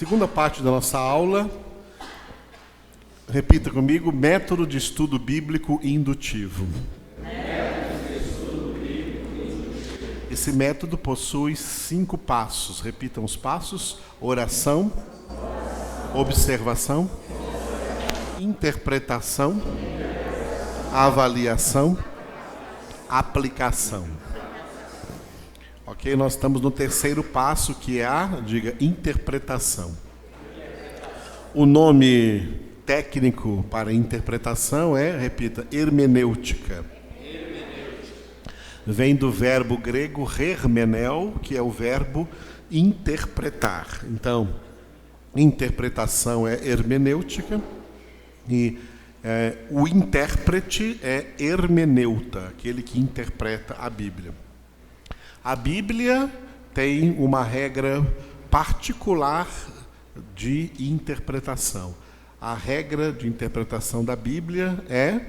Segunda parte da nossa aula, repita comigo, método de estudo bíblico indutivo. Esse método possui 5 passos. Repitam os passos: oração, observação, interpretação, avaliação, aplicação. Ok? Nós estamos no terceiro passo, que é a, interpretação. O nome técnico para interpretação é, repita, hermenêutica. Vem do verbo grego hermeneu, que é o verbo interpretar. Então, interpretação é hermenêutica e o intérprete é hermeneuta, aquele que interpreta a Bíblia. A Bíblia tem uma regra particular de interpretação. A regra de interpretação da Bíblia é: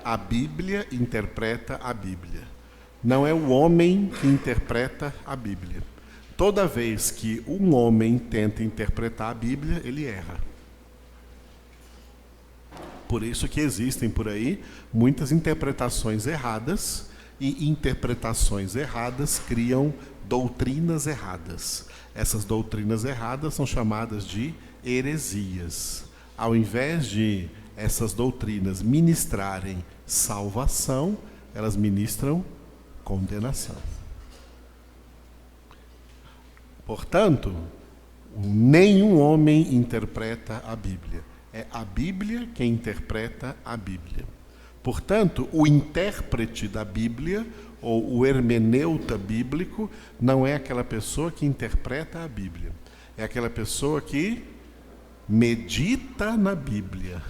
a Bíblia interpreta a Bíblia. Não é o homem que interpreta a Bíblia. Toda vez que um homem tenta interpretar a Bíblia, ele erra. Por isso que existem por aí muitas interpretações erradas, e interpretações erradas criam doutrinas erradas. Essas doutrinas erradas são chamadas de heresias. Ao invés de essas doutrinas ministrarem salvação, elas ministram condenação. Portanto, nenhum homem interpreta a Bíblia. É a Bíblia quem interpreta a Bíblia. Portanto, o intérprete da Bíblia, ou o hermeneuta bíblico, não é aquela pessoa que interpreta a Bíblia. É aquela pessoa que medita na Bíblia,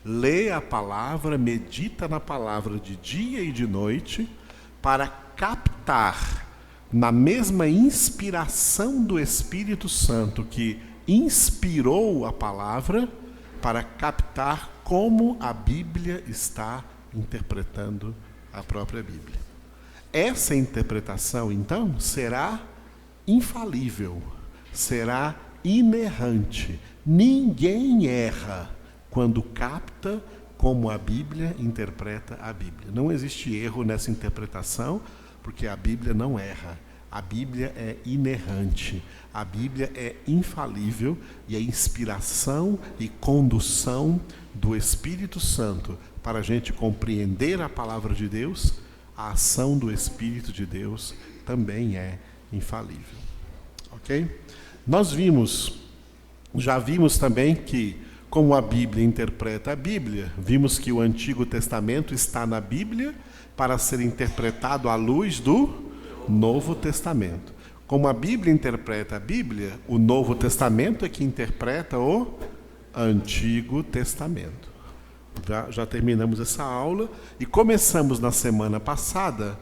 lê a palavra, medita na palavra de dia e de noite, para captar, na mesma inspiração do Espírito Santo que inspirou a palavra, para captar como a Bíblia está interpretando a própria Bíblia. Essa interpretação, então, será infalível, será inerrante. Ninguém erra quando capta como a Bíblia interpreta a Bíblia. Não existe erro nessa interpretação, porque a Bíblia não erra. A Bíblia é inerrante, a Bíblia é infalível, e a inspiração e condução do Espírito Santo para a gente compreender a palavra de Deus, a ação do Espírito de Deus também é infalível. Ok? Nós já vimos também que, como a Bíblia interpreta a Bíblia, vimos que o Antigo Testamento está na Bíblia para ser interpretado à luz do Novo Testamento. Como a Bíblia interpreta a Bíblia, o Novo Testamento é que interpreta o Antigo Testamento. Já terminamos essa aula e começamos na semana passada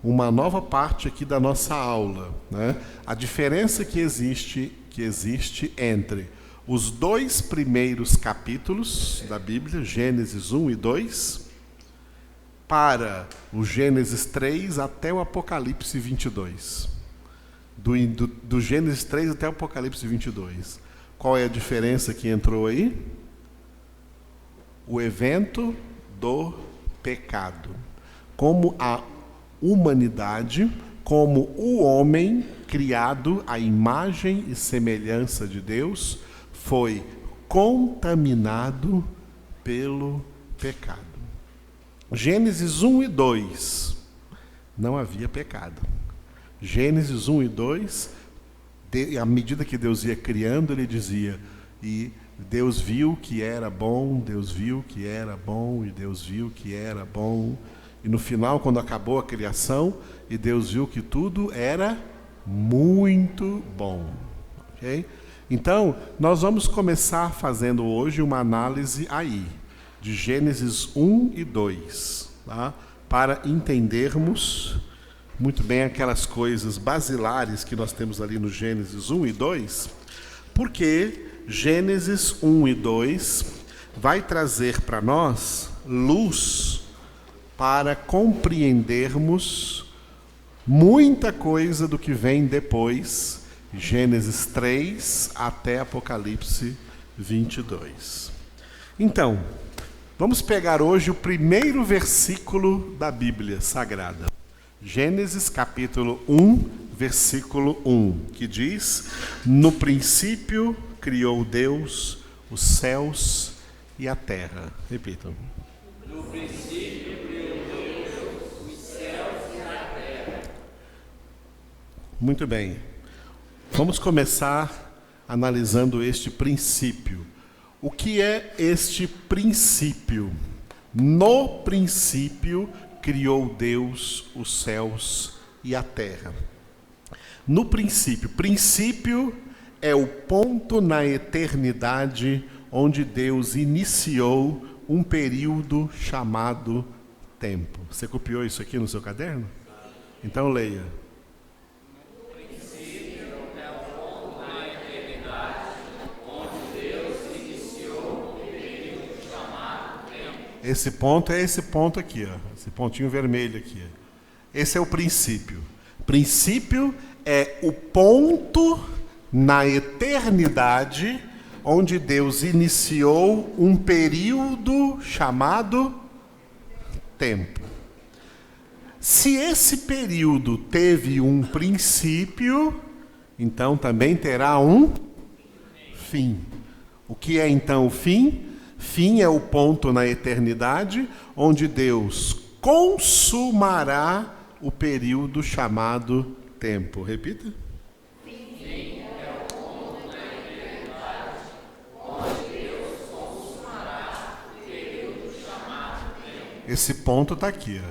uma nova parte aqui da nossa aula, né? A diferença que existe entre os 2 primeiros capítulos da Bíblia, Gênesis 1 e 2, para o Gênesis 3 até o Apocalipse 22. Do Gênesis 3 até o Apocalipse 22. Qual é a diferença que entrou aí? O evento do pecado. Como a humanidade, como o homem criado à imagem e semelhança de Deus, foi contaminado pelo pecado. Gênesis 1 e 2, não havia pecado. Gênesis 1 e 2, à medida que Deus ia criando, ele dizia, e Deus viu que era bom, Deus viu que era bom, e Deus viu que era bom. E no final, quando acabou a criação, e Deus viu que tudo era muito bom. Okay? Então, nós vamos começar fazendo hoje uma análise aí, de Gênesis 1 e 2, tá? Para entendermos muito bem aquelas coisas basilares que nós temos ali no Gênesis 1 e 2, porque Gênesis 1 e 2 vai trazer para nós luz para compreendermos muita coisa do que vem depois Gênesis 3 até Apocalipse 22. Então, vamos pegar hoje o primeiro versículo da Bíblia Sagrada. Gênesis capítulo 1, versículo 1, que diz: No princípio criou Deus os céus e a terra. Repitam. No princípio criou Deus os céus e a terra. Muito bem. Vamos começar analisando este princípio. O que é este princípio? No princípio criou Deus os céus e a terra. No princípio. Princípio é o ponto na eternidade onde Deus iniciou um período chamado tempo. Você copiou isso aqui no seu caderno? Então leia. No princípio é o ponto na eternidade onde Deus iniciou um período chamado tempo. Esse ponto é esse ponto aqui, ó. Esse pontinho vermelho aqui. Esse é o princípio. Princípio é o ponto na eternidade onde Deus iniciou um período chamado tempo. Se esse período teve um princípio, então também terá um fim. O que é então o fim? Fim é o ponto na eternidade onde Deus consumará o período chamado tempo. Repita. Fim é o ponto na eternidade onde Deus consumará o período chamado tempo. Esse ponto está aqui, ó.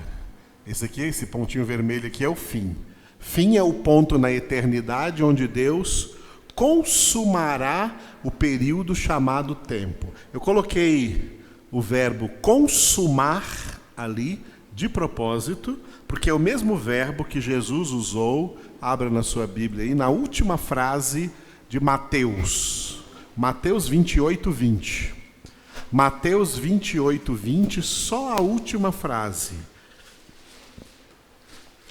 Esse pontinho vermelho aqui é o fim. Fim é o ponto na eternidade onde Deus consumará o período chamado tempo. Eu coloquei o verbo consumar ali de propósito, porque é o mesmo verbo que Jesus usou, abra na sua Bíblia aí, na última frase de Mateus. Mateus 28, 20. Mateus 28, 20, só a última frase.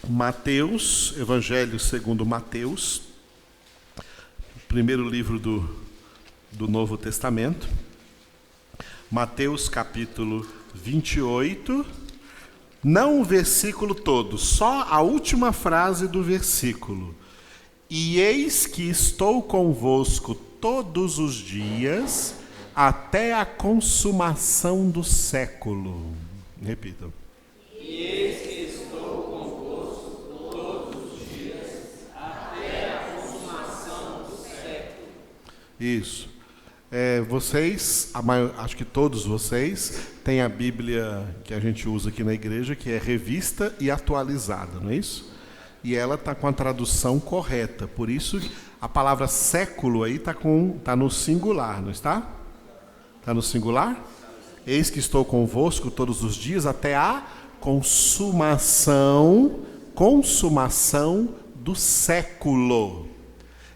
Mateus, Evangelho segundo Mateus, primeiro livro do Novo Testamento, Mateus capítulo 28, não o versículo todo, só a última frase do versículo. E eis que estou convosco todos os dias, até a consumação do século. Repitam. E eis que estou convosco todos os dias, até a consumação do século. Isso. Vocês, acho que todos vocês, têm a Bíblia que a gente usa aqui na igreja, que é revista e atualizada, não é isso? E ela está com a tradução correta, por isso a palavra século aí está no singular, não está? Está no singular? Eis que estou convosco todos os dias até a consumação do século.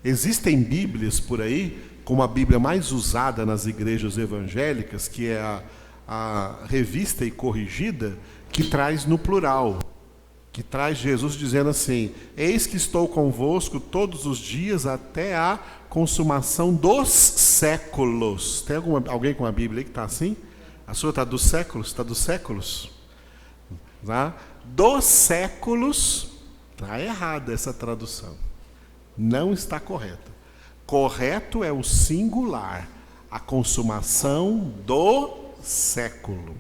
Existem Bíblias por aí, como a Bíblia mais usada nas igrejas evangélicas, que é a revista e corrigida, que traz no plural, que traz Jesus dizendo assim: eis que estou convosco todos os dias até a consumação dos séculos. Tem alguém com a Bíblia aí que está assim? A sua está dos séculos? Está dos séculos? Tá? Dos séculos, está errada essa tradução. Não está correta. Correto é o singular, a consumação do século.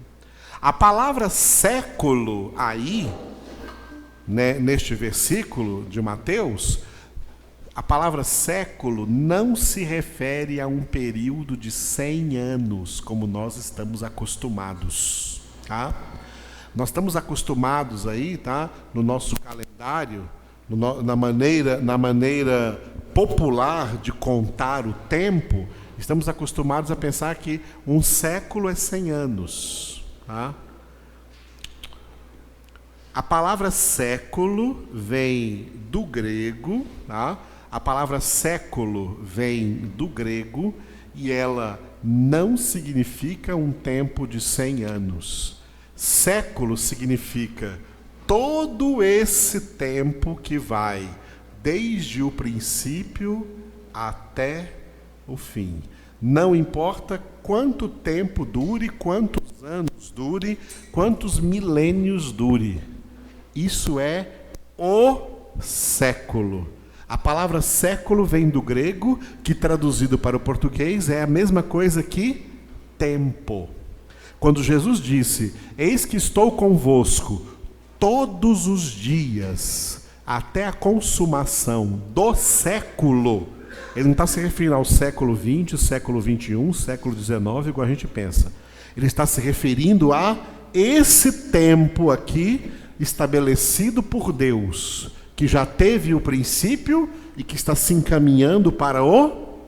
A palavra século aí, né, neste versículo de Mateus, a palavra século não se refere a um período de 100 anos, como nós estamos acostumados, tá? Nós estamos acostumados aí, tá, no nosso calendário, na maneira popular de contar o tempo, estamos acostumados a pensar que um século é 100 anos. Tá? A palavra século vem do grego, tá? A palavra século vem do grego e ela não significa um tempo de 100 anos. Século significa todo esse tempo que vai desde o princípio até o fim. Não importa quanto tempo dure, quantos anos dure, quantos milênios dure. Isso é o século. A palavra século vem do grego, que traduzido para o português é a mesma coisa que tempo. Quando Jesus disse: eis que estou convosco todos os dias, até a consumação do século, ele não está se referindo ao século XX, século XXI, século XIX, igual a gente pensa. Ele está se referindo a esse tempo aqui, estabelecido por Deus, que já teve o princípio e que está se encaminhando para o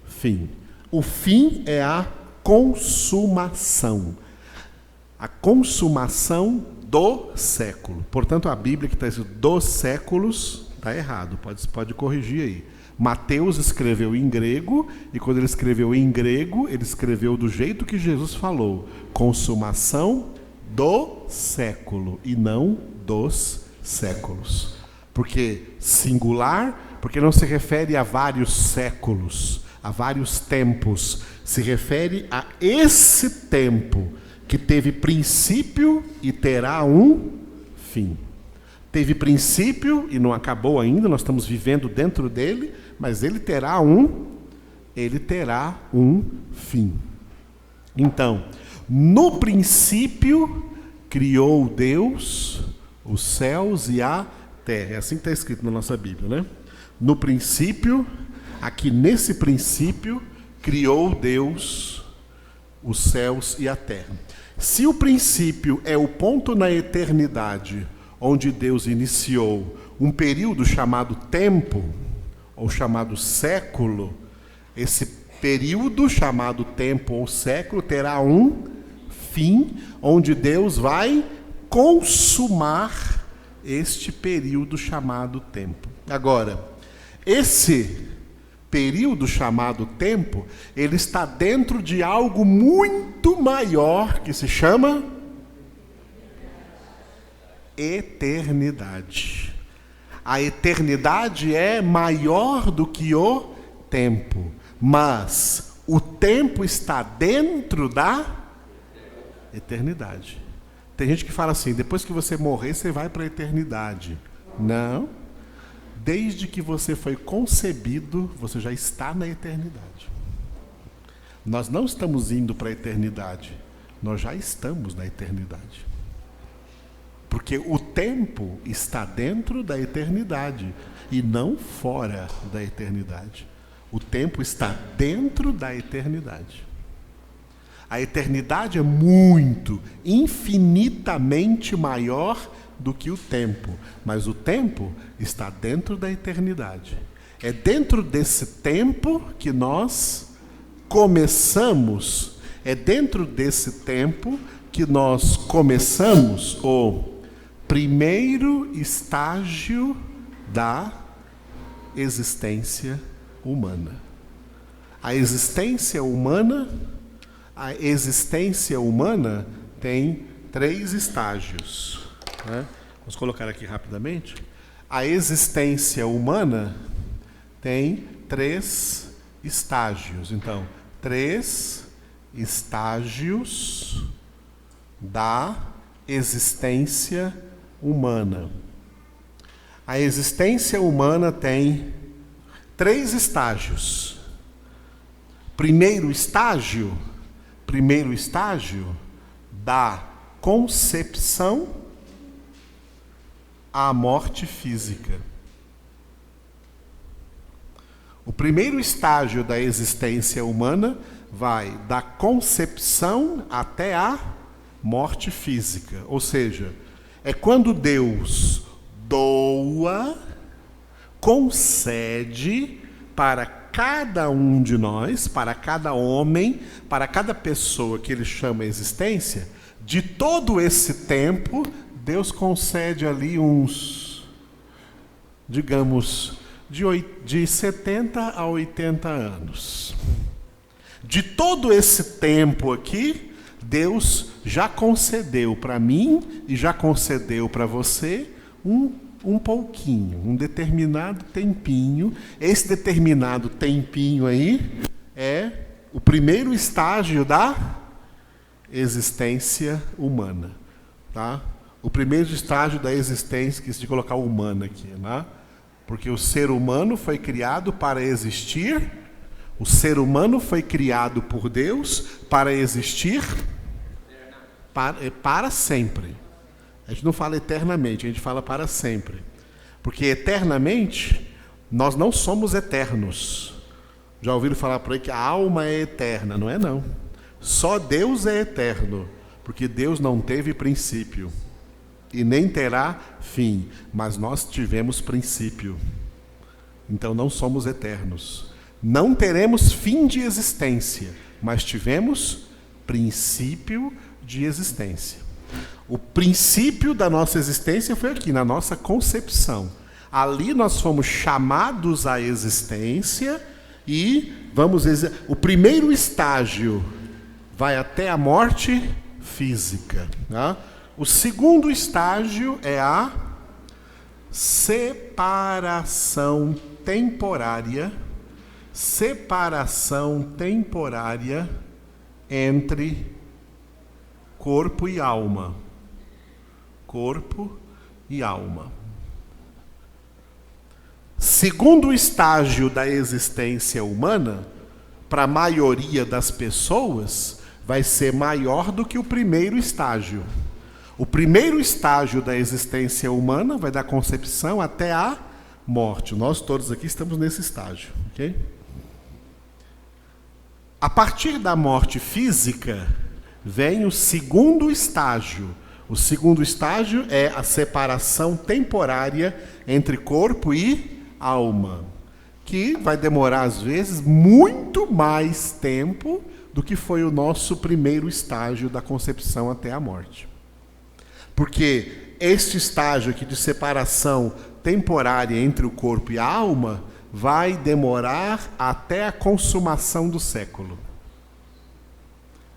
fim. O fim é a consumação. A consumação do século. Portanto, a Bíblia que está escrito dos séculos está errado. Pode corrigir aí. Mateus escreveu em grego, e quando ele escreveu em grego, ele escreveu do jeito que Jesus falou: consumação do século, e não dos séculos. Porque singular, porque não se refere a vários séculos, a vários tempos. Se refere a esse tempo que teve princípio e terá um fim. Teve princípio e não acabou ainda, nós estamos vivendo dentro dele, mas ele terá um fim. Então, no princípio criou Deus os céus e a terra. É assim que está escrito na nossa Bíblia, né? No princípio, aqui nesse princípio, criou Deus os céus e a terra. Se o princípio é o ponto na eternidade onde Deus iniciou um período chamado tempo, ou chamado século, esse período chamado tempo ou século terá um fim, onde Deus vai consumar este período chamado tempo. Agora, esse período chamado tempo, ele está dentro de algo muito maior que se chama eternidade. A eternidade é maior do que o tempo, mas o tempo está dentro da eternidade. Tem gente que fala assim: depois que você morrer, você vai para a eternidade. Não. Desde que você foi concebido, você já está na eternidade. Nós não estamos indo para a eternidade, nós já estamos na eternidade. Porque o tempo está dentro da eternidade e não fora da eternidade. O tempo está dentro da eternidade. A eternidade é muito, infinitamente maior do que o tempo, mas o tempo está dentro da eternidade. É dentro desse tempo que nós começamos, é dentro desse tempo que nós começamos o primeiro estágio da existência humana. A existência humana tem 3 estágios. Vamos colocar aqui rapidamente. A existência humana tem 3 estágios. Então, 3 estágios da existência humana. A existência humana tem 3 estágios. Primeiro estágio da concepção à morte física. O primeiro estágio da existência humana vai da concepção até a morte física. Ou seja, é quando Deus doa, concede para cada um de nós, para cada homem, para cada pessoa que ele chama existência, de todo esse tempo, Deus concede ali uns, digamos, de 70 a 80 anos. De todo esse tempo aqui, Deus já concedeu para mim e já concedeu para você um um pouquinho, um determinado tempinho. Esse determinado tempinho aí é o primeiro estágio da existência humana, tá? O primeiro estágio da existência, esqueci de colocar o humano aqui, né? Porque o ser humano foi criado para existir, o ser humano foi criado por Deus para existir para sempre. A gente não fala eternamente, a gente fala para sempre. Porque eternamente, nós não somos eternos. Já ouviram falar por aí que a alma é eterna? Não é não. Só Deus é eterno, porque Deus não teve princípio e nem terá fim, mas nós tivemos princípio. Então não somos eternos. Não teremos fim de existência, mas tivemos princípio de existência. O princípio da nossa existência foi aqui, na nossa concepção. Ali nós fomos chamados à existência e o primeiro estágio vai até a morte física, tá? O segundo estágio é a separação temporária entre corpo e alma. Corpo e alma. Segundo estágio da existência humana, para a maioria das pessoas, vai ser maior do que o primeiro estágio. O primeiro estágio da existência humana vai da concepção até a morte. Nós todos aqui estamos nesse estágio, ok? A partir da morte física, vem o segundo estágio. O segundo estágio é a separação temporária entre corpo e alma, que vai demorar, às vezes, muito mais tempo do que foi o nosso primeiro estágio da concepção até a morte. Porque este estágio aqui de separação temporária entre o corpo e a alma vai demorar até a consumação do século.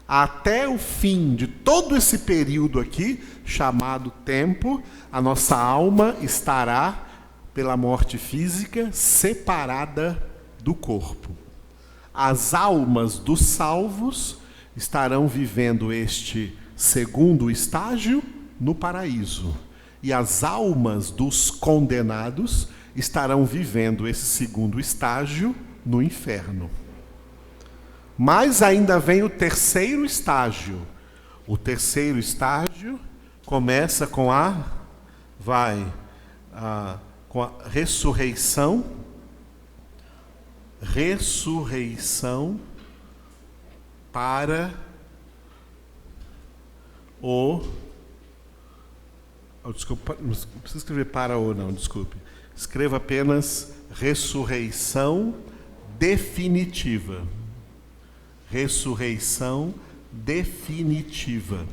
Até o fim de todo esse período aqui, chamado tempo, a nossa alma estará, pela morte física, separada do corpo. As almas dos salvos estarão vivendo este segundo estágio no paraíso. E as almas dos condenados estarão vivendo esse segundo estágio no inferno. Mas ainda vem o terceiro estágio. O terceiro estágio começa com a ressurreição. Ressurreição para o... Desculpa, não precisa escrever para ou não, desculpe. Escreva apenas ressurreição definitiva. Ressurreição definitiva.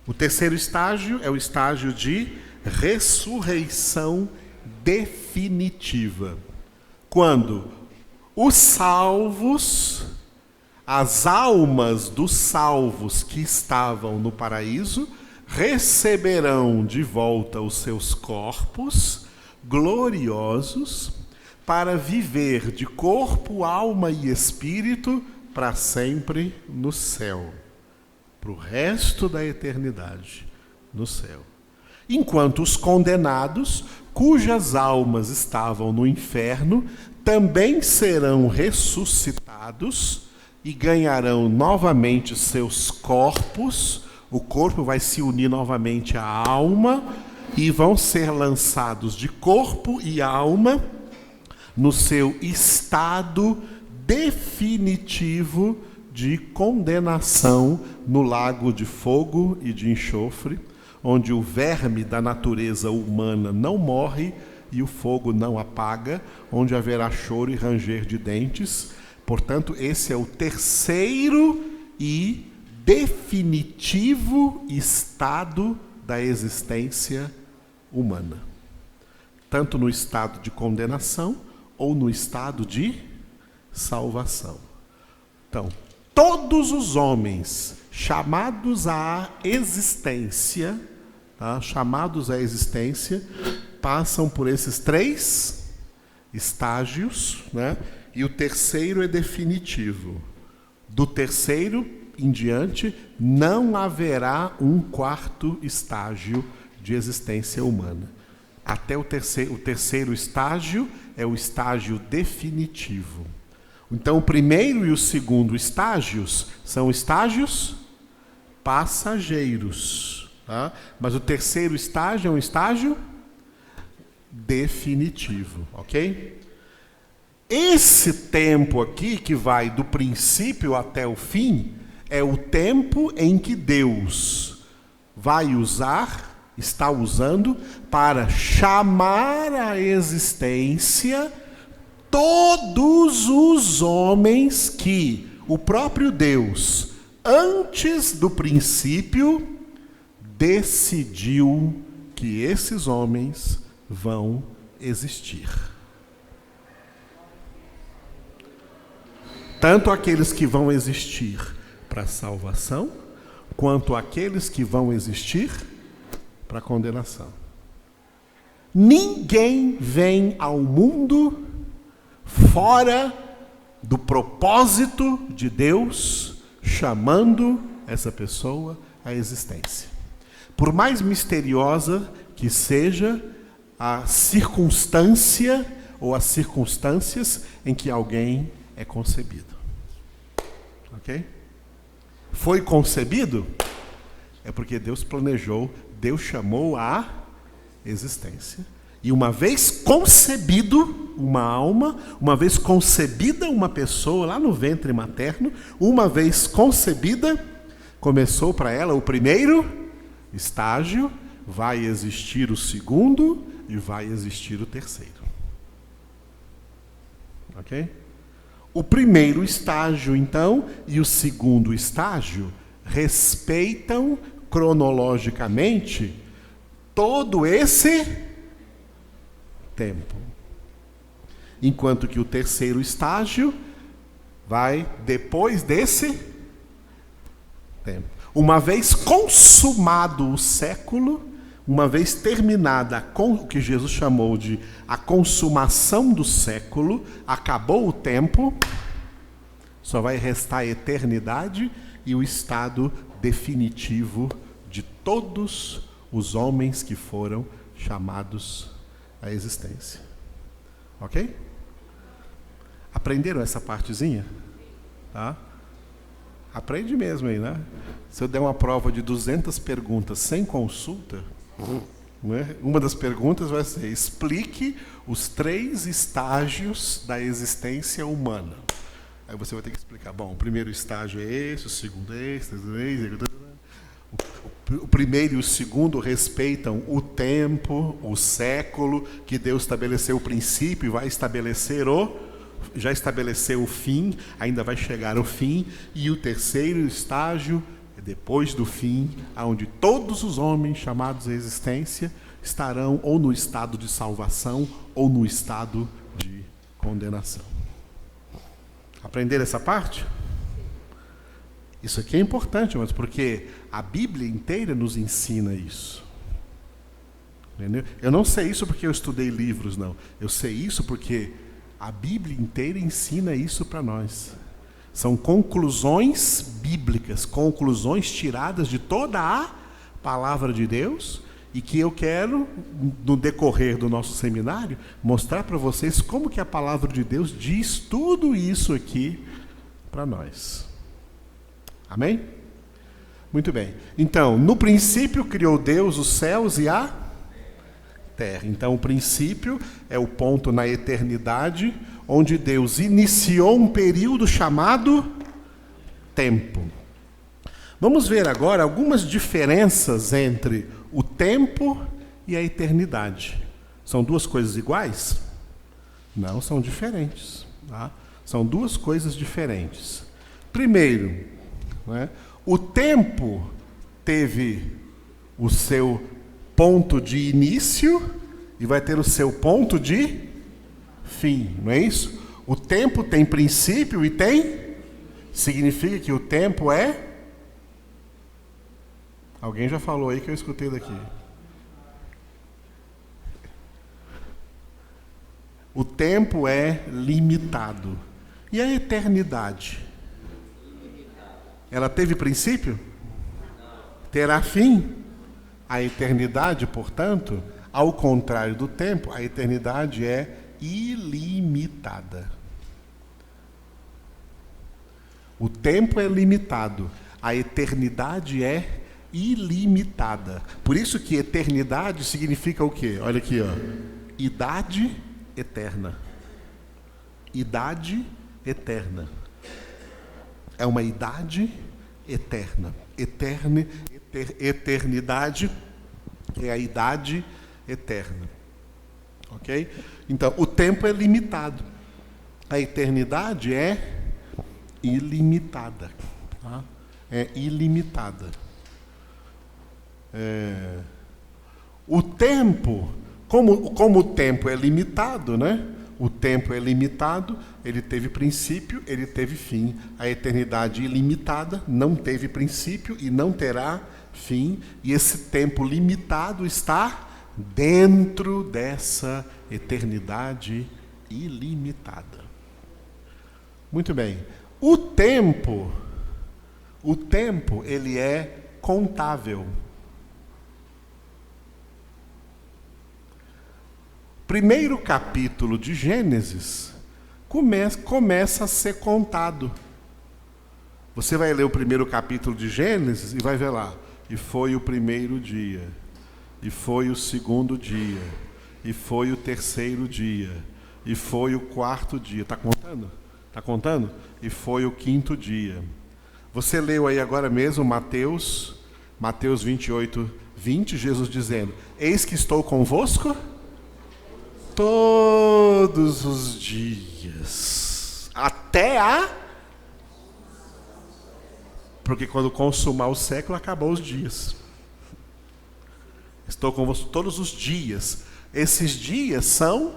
O terceiro estágio é o estágio de ressurreição definitiva. Quando os salvos, as almas dos salvos que estavam no paraíso, receberão de volta os seus corpos gloriosos para viver de corpo, alma e espírito para sempre no céu, para o resto da eternidade no céu. Enquanto os condenados, cujas almas estavam no inferno, também serão ressuscitados e ganharão novamente seus corpos. O corpo vai se unir novamente à alma e vão ser lançados de corpo e alma no seu estado definitivo de condenação no lago de fogo e de enxofre, onde o verme da natureza humana não morre e o fogo não apaga, onde haverá choro e ranger de dentes. Portanto, esse é o terceiro e definitivo estado da existência humana. Tanto no estado de condenação ou no estado de salvação. Então, todos os homens chamados à existência, tá? Chamados à existência, passam por esses 3 estágios, né? E o terceiro é definitivo. Do terceiro em diante, não haverá um 4º estágio de existência humana. Até o terceiro estágio é o estágio definitivo. Então, o primeiro e o segundo estágios são estágios passageiros. Tá? Mas o terceiro estágio é um estágio definitivo. Ok? Esse tempo aqui, que vai do princípio até o fim, é o tempo em que Deus vai está usando para chamar à existência todos os homens que o próprio Deus, antes do princípio, decidiu que esses homens vão existir. Tanto aqueles que vão existir para a salvação, quanto aqueles que vão existir para a condenação. Ninguém vem ao mundo fora do propósito de Deus chamando essa pessoa à existência. Por mais misteriosa que seja a circunstância ou as circunstâncias em que alguém é concebido. Ok? Foi concebido? É porque Deus planejou, Deus chamou à existência. E uma vez concebido uma alma, uma vez concebida uma pessoa lá no ventre materno, uma vez concebida, começou para ela o primeiro estágio, vai existir o segundo e vai existir o terceiro. Ok? O primeiro estágio, então, e o segundo estágio respeitam cronologicamente todo esse tempo. Enquanto que o terceiro estágio vai depois desse tempo. Uma vez consumado o século, uma vez terminada o que Jesus chamou de a consumação do século, acabou o tempo, só vai restar a eternidade e o estado definitivo de todos os homens que foram chamados à existência. Ok? Aprenderam essa partezinha? Tá? Aprende mesmo aí, né? Se eu der uma prova de 200 perguntas sem consulta, né? Uma das perguntas vai ser: explique os 3 estágios da existência humana. Aí você vai ter que explicar. Bom, o primeiro estágio é esse, o segundo é esse, o primeiro e o segundo respeitam o tempo, o século, que Deus estabeleceu o princípio e vai estabelecer já estabeleceu o fim, ainda vai chegar o fim. E o terceiro estágio é depois do fim, onde todos os homens chamados à existência estarão ou no estado de salvação ou no estado de condenação. Aprenderam essa parte? Isso aqui é importante, mas porque a Bíblia inteira nos ensina isso. Entendeu? Eu não sei isso porque eu estudei livros, não. Eu sei isso porque a Bíblia inteira ensina isso para nós. São conclusões bíblicas, conclusões tiradas de toda a palavra de Deus, e que eu quero, no decorrer do nosso seminário, mostrar para vocês como que a palavra de Deus diz tudo isso aqui para nós. Amém? Muito bem. Então, no princípio criou Deus os céus e a terra. Então, o princípio é o ponto na eternidade onde Deus iniciou um período chamado tempo. Vamos ver agora algumas diferenças entre o tempo e a eternidade. São duas coisas iguais? Não, são diferentes. Tá? São duas coisas diferentes. Primeiro, né, o tempo teve o seu ponto de início e vai ter o seu ponto de fim, não é isso? O tempo tem princípio e tem... Significa que o tempo é... Alguém já falou aí que eu escutei daqui. O tempo é limitado. E a eternidade? Ela teve princípio? Terá fim? A eternidade, portanto, ao contrário do tempo, a eternidade é ilimitada. O tempo é limitado, a eternidade é ilimitada. Por isso que eternidade significa o quê? Olha aqui, ó. Idade eterna. Idade eterna. É uma idade eterna. Eternidade é a idade eterna. Ok? Então, o tempo é limitado. A eternidade é ilimitada. Tá? É ilimitada. O tempo, como o tempo é limitado, né? O tempo é limitado, ele teve princípio, ele teve fim. A eternidade ilimitada não teve princípio e não terá fim. E esse tempo limitado está dentro dessa eternidade ilimitada. Muito bem. O tempo, ele é contável. Primeiro capítulo de Gênesis começa a ser contado. Você vai ler o primeiro capítulo de Gênesis e vai ver lá. E foi o primeiro dia, e foi o segundo dia, e foi o terceiro dia, e foi o quarto dia. Está contando? Está contando? E foi o quinto dia. Você leu aí agora mesmo Mateus 28, 20, Jesus dizendo: eis que estou convosco todos os dias, até porque quando consumar o século, acabou os dias. Estou convosco todos os dias. Esses dias são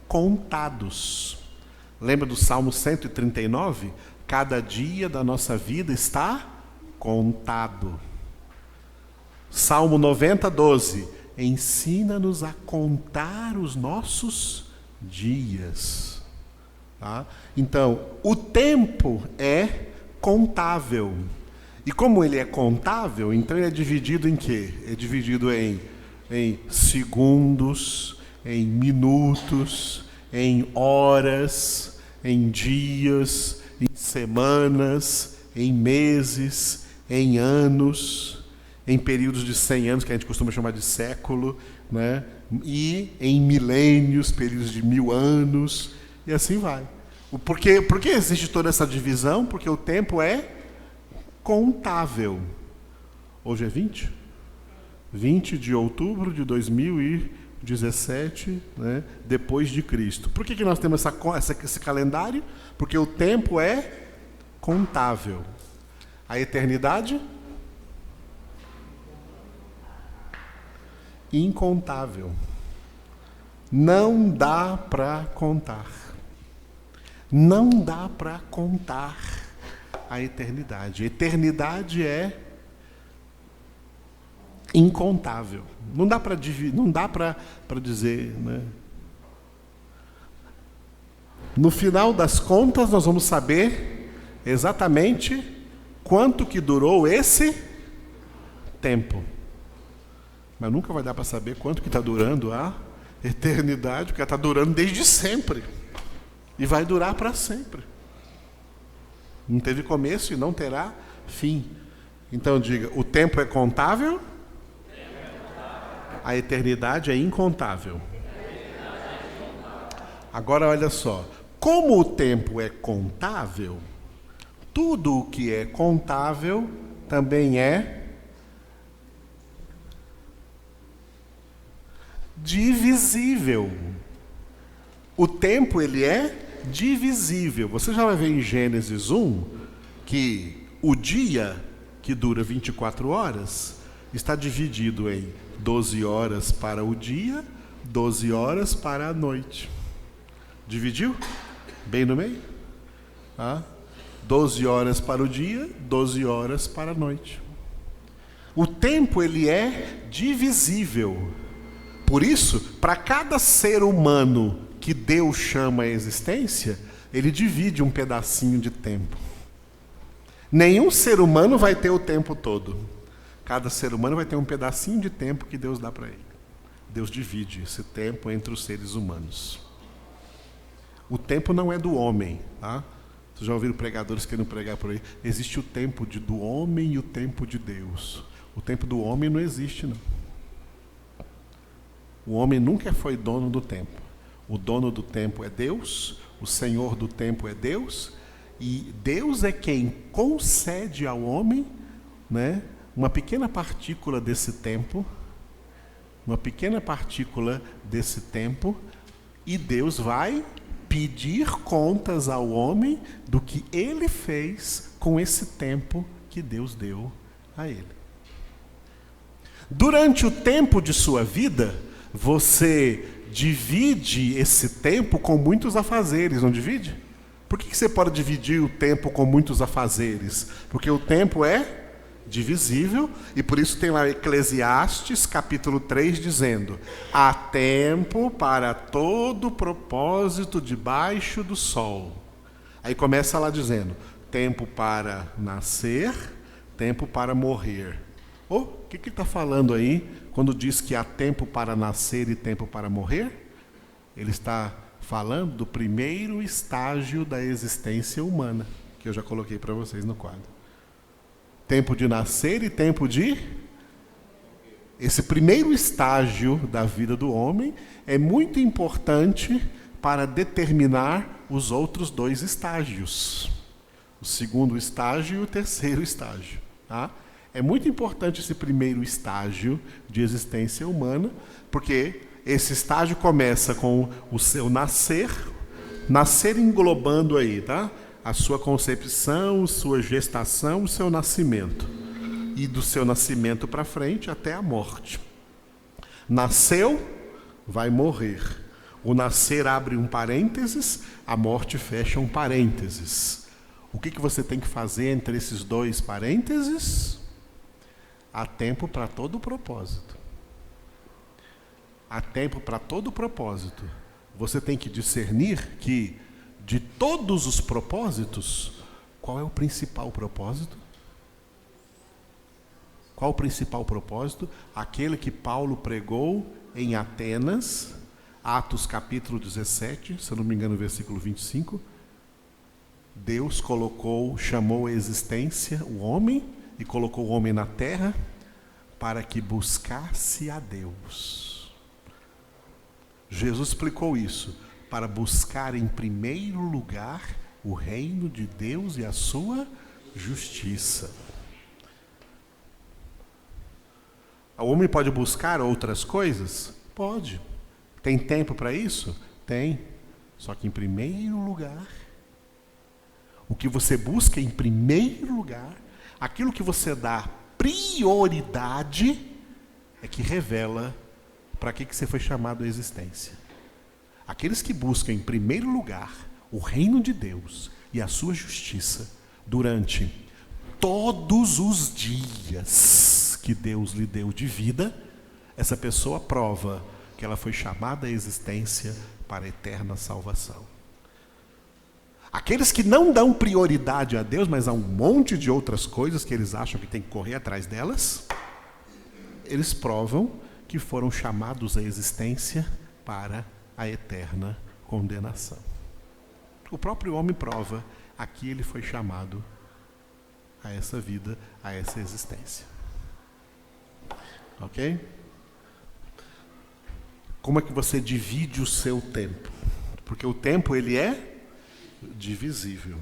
contados. Lembra do Salmo 139? Cada dia da nossa vida está contado. Salmo 90, 12. Ensina-nos a contar os nossos dias. Tá? Então, o tempo é contável. E como ele é contável, então ele é dividido em quê? É dividido em segundos, em minutos, em horas, em dias, em semanas, em meses, em anos, em períodos de 100 anos, que a gente costuma chamar de século, né? E em milênios, períodos de 1000 anos, e assim vai. Por que existe toda essa divisão? Porque o tempo é contável. Hoje é 20? 20 de outubro de 2017, né? Depois de Cristo. Por que nós temos esse calendário? Porque o tempo é contável. A eternidade? Incontável. Não dá para contar. Não dá para contar a eternidade. A eternidade é incontável. Não dá para dizer, né? No final das contas, nós vamos saber exatamente quanto que durou esse tempo. Mas nunca vai dar para saber quanto que está durando a eternidade, porque ela está durando desde sempre. E vai durar para sempre. Não teve começo e não terá fim. Então diga, o tempo é contável? A eternidade é incontável. Agora olha só, como o tempo é contável, tudo o que é contável também é divisível. O tempo, ele é divisível. Você já vai ver em Gênesis 1 que o dia, que dura 24 horas, está dividido em 12 horas para o dia, 12 horas para a noite. Dividiu? Bem no meio? 12 horas para o dia, 12 horas para a noite. O tempo, ele é divisível. Por isso, para cada ser humano que que Deus chama a existência, ele divide um pedacinho de tempo. Nenhum ser humano vai ter o tempo todo. Cada ser humano vai ter um pedacinho de tempo que Deus dá para ele. Deus divide esse tempo entre os seres humanos. O tempo não é do homem, tá? Vocês já ouviram pregadores querendo pregar por aí? Existe o tempo do homem e o tempo de Deus. O tempo do homem não existe, não. O homem nunca foi dono do tempo. O dono do tempo é Deus, o Senhor do tempo é Deus, e Deus é quem concede ao homem, né, uma pequena partícula desse tempo, e Deus vai pedir contas ao homem do que ele fez com esse tempo que Deus deu a ele. Durante o tempo de sua vida, você divide esse tempo com muitos afazeres, não divide? Por que você pode dividir o tempo com muitos afazeres? Porque o tempo é divisível, e por isso tem lá Eclesiastes, capítulo 3, dizendo: há tempo para todo propósito debaixo do sol. Aí começa lá dizendo: tempo para nascer, tempo para morrer. O que ele está falando aí quando diz que há tempo para nascer e tempo para morrer? Ele está falando do primeiro estágio da existência humana, que eu já coloquei para vocês no quadro. Tempo de nascer e tempo de... Esse primeiro estágio da vida do homem é muito importante para determinar os outros dois estágios. O segundo estágio e o terceiro estágio. Tá? É muito importante esse primeiro estágio de existência humana, porque esse estágio começa com o seu nascer englobando aí, tá? A sua concepção, sua gestação, o seu nascimento. E do seu nascimento para frente até a morte. Nasceu, vai morrer. O nascer abre um parênteses, a morte fecha um parênteses. O que você tem que fazer entre esses dois parênteses? Há tempo para todo propósito. Há tempo para todo propósito. Você tem que discernir que, de todos os propósitos, qual é o principal propósito? Qual o principal propósito? Aquele que Paulo pregou em Atenas, Atos capítulo 17, se eu não me engano, versículo 25. Deus chamou a existência o homem e colocou o homem na terra para que buscasse a Deus. Jesus explicou isso, para buscar em primeiro lugar o reino de Deus e a sua justiça. O homem pode buscar outras coisas? Pode. Tem tempo para isso? Tem. Só que em primeiro lugar, o que você busca em primeiro lugar, aquilo que você dá prioridade, é que revela para que você foi chamado à existência. Aqueles que buscam em primeiro lugar o reino de Deus e a sua justiça durante todos os dias que Deus lhe deu de vida, essa pessoa prova que ela foi chamada à existência para a eterna salvação. Aqueles que não dão prioridade a Deus, mas há um monte de outras coisas que eles acham que tem que correr atrás delas, eles provam que foram chamados à existência para a eterna condenação. O próprio homem prova, aqui ele foi chamado a essa vida, a essa existência. Ok? Como é que você divide o seu tempo? Porque o tempo, ele é divisível.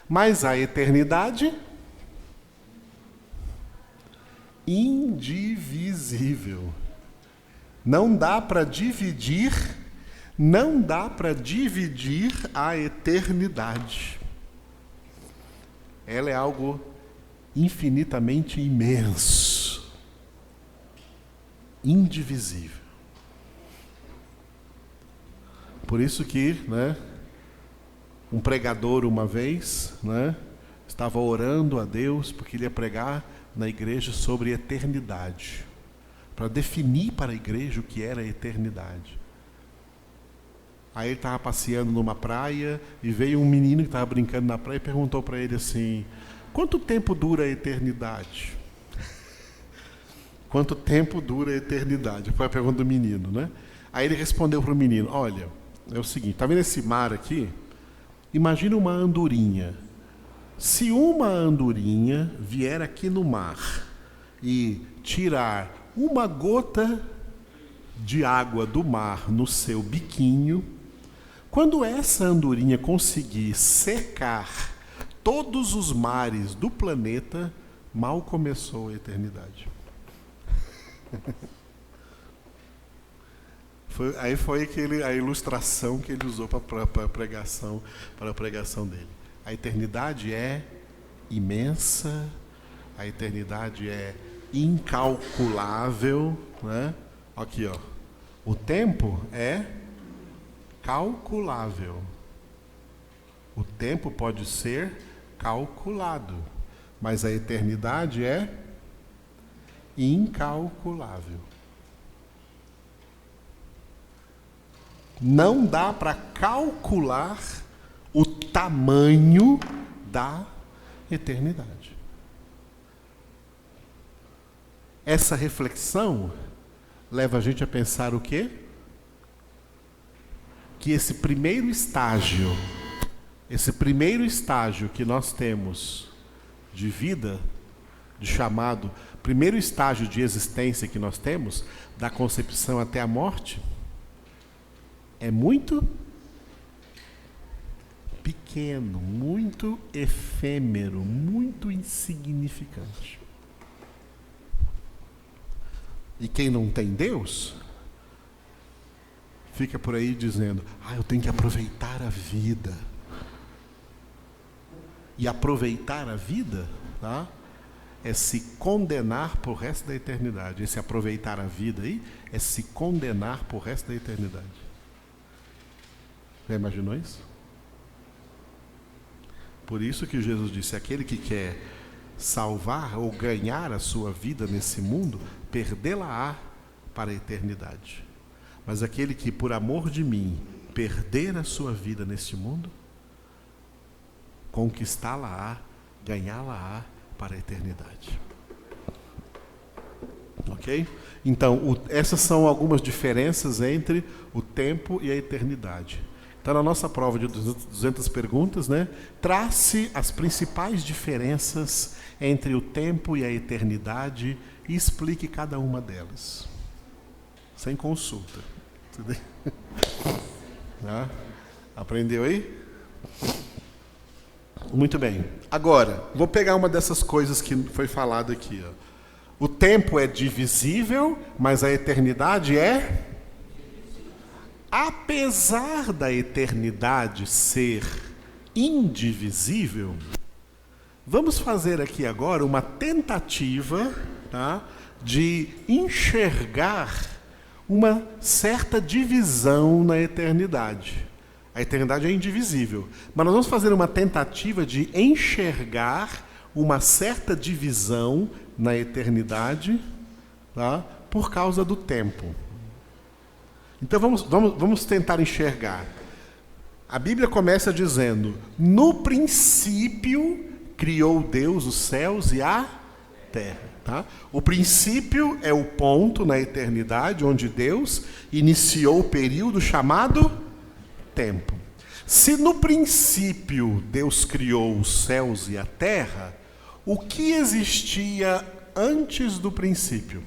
Mas a eternidade, indivisível. Não dá para dividir a eternidade. Ela é algo infinitamente imenso, indivisível. Por isso que, um pregador uma vez, estava orando a Deus porque ele ia pregar na igreja sobre eternidade, para definir para a igreja o que era a eternidade. Aí ele estava passeando numa praia e veio um menino que estava brincando na praia e perguntou para ele assim: quanto tempo dura a eternidade? Quanto tempo dura a eternidade? Foi a pergunta do menino, né? Aí ele respondeu para o menino: olha, é o seguinte, está vendo esse mar aqui? Imagina uma andorinha. Se uma andorinha vier aqui no mar e tirar uma gota de água do mar no seu biquinho, quando essa andorinha conseguir secar todos os mares do planeta, mal começou a eternidade. Aí foi a ilustração que ele usou para a pregação dele. A eternidade é imensa, a eternidade é incalculável, né? Aqui, ó. O tempo é calculável. O tempo pode ser calculado, mas a eternidade é incalculável. Não dá para calcular o tamanho da eternidade. Essa reflexão leva a gente a pensar o quê? Que esse primeiro estágio que nós temos de vida, de chamado, primeiro estágio de existência que nós temos, da concepção até a morte, é muito pequeno, muito efêmero, muito insignificante. E quem não tem Deus, fica por aí dizendo: eu tenho que aproveitar a vida. E aproveitar a vida, tá? É se condenar por resto da eternidade. Esse aproveitar a vida aí é se condenar por resto da eternidade. Já imaginou isso? Por isso que Jesus disse: aquele que quer salvar ou ganhar a sua vida nesse mundo, perdê-la-á para a eternidade. Mas aquele que, por amor de mim, perder a sua vida neste mundo, conquistá-la-á, ganhá-la-á para a eternidade. Ok? Então, essas são algumas diferenças entre o tempo e a eternidade. Então, na nossa prova de 200 perguntas, né, trace as principais diferenças entre o tempo e a eternidade e explique cada uma delas. Sem consulta. Tá? Aprendeu aí? Muito bem. Agora, vou pegar uma dessas coisas que foi falado aqui. Ó. O tempo é divisível, mas a eternidade é... Apesar da eternidade ser indivisível, vamos fazer aqui agora uma tentativa, tá, de enxergar uma certa divisão na eternidade. A eternidade é indivisível, mas nós vamos fazer uma tentativa de enxergar uma certa divisão na eternidade, tá, por causa do tempo. Então vamos tentar enxergar. A Bíblia começa dizendo: no princípio criou Deus os céus e a terra. Tá? O princípio é o ponto na eternidade onde Deus iniciou o período chamado tempo. Se no princípio Deus criou os céus e a terra, o que existia antes do princípio?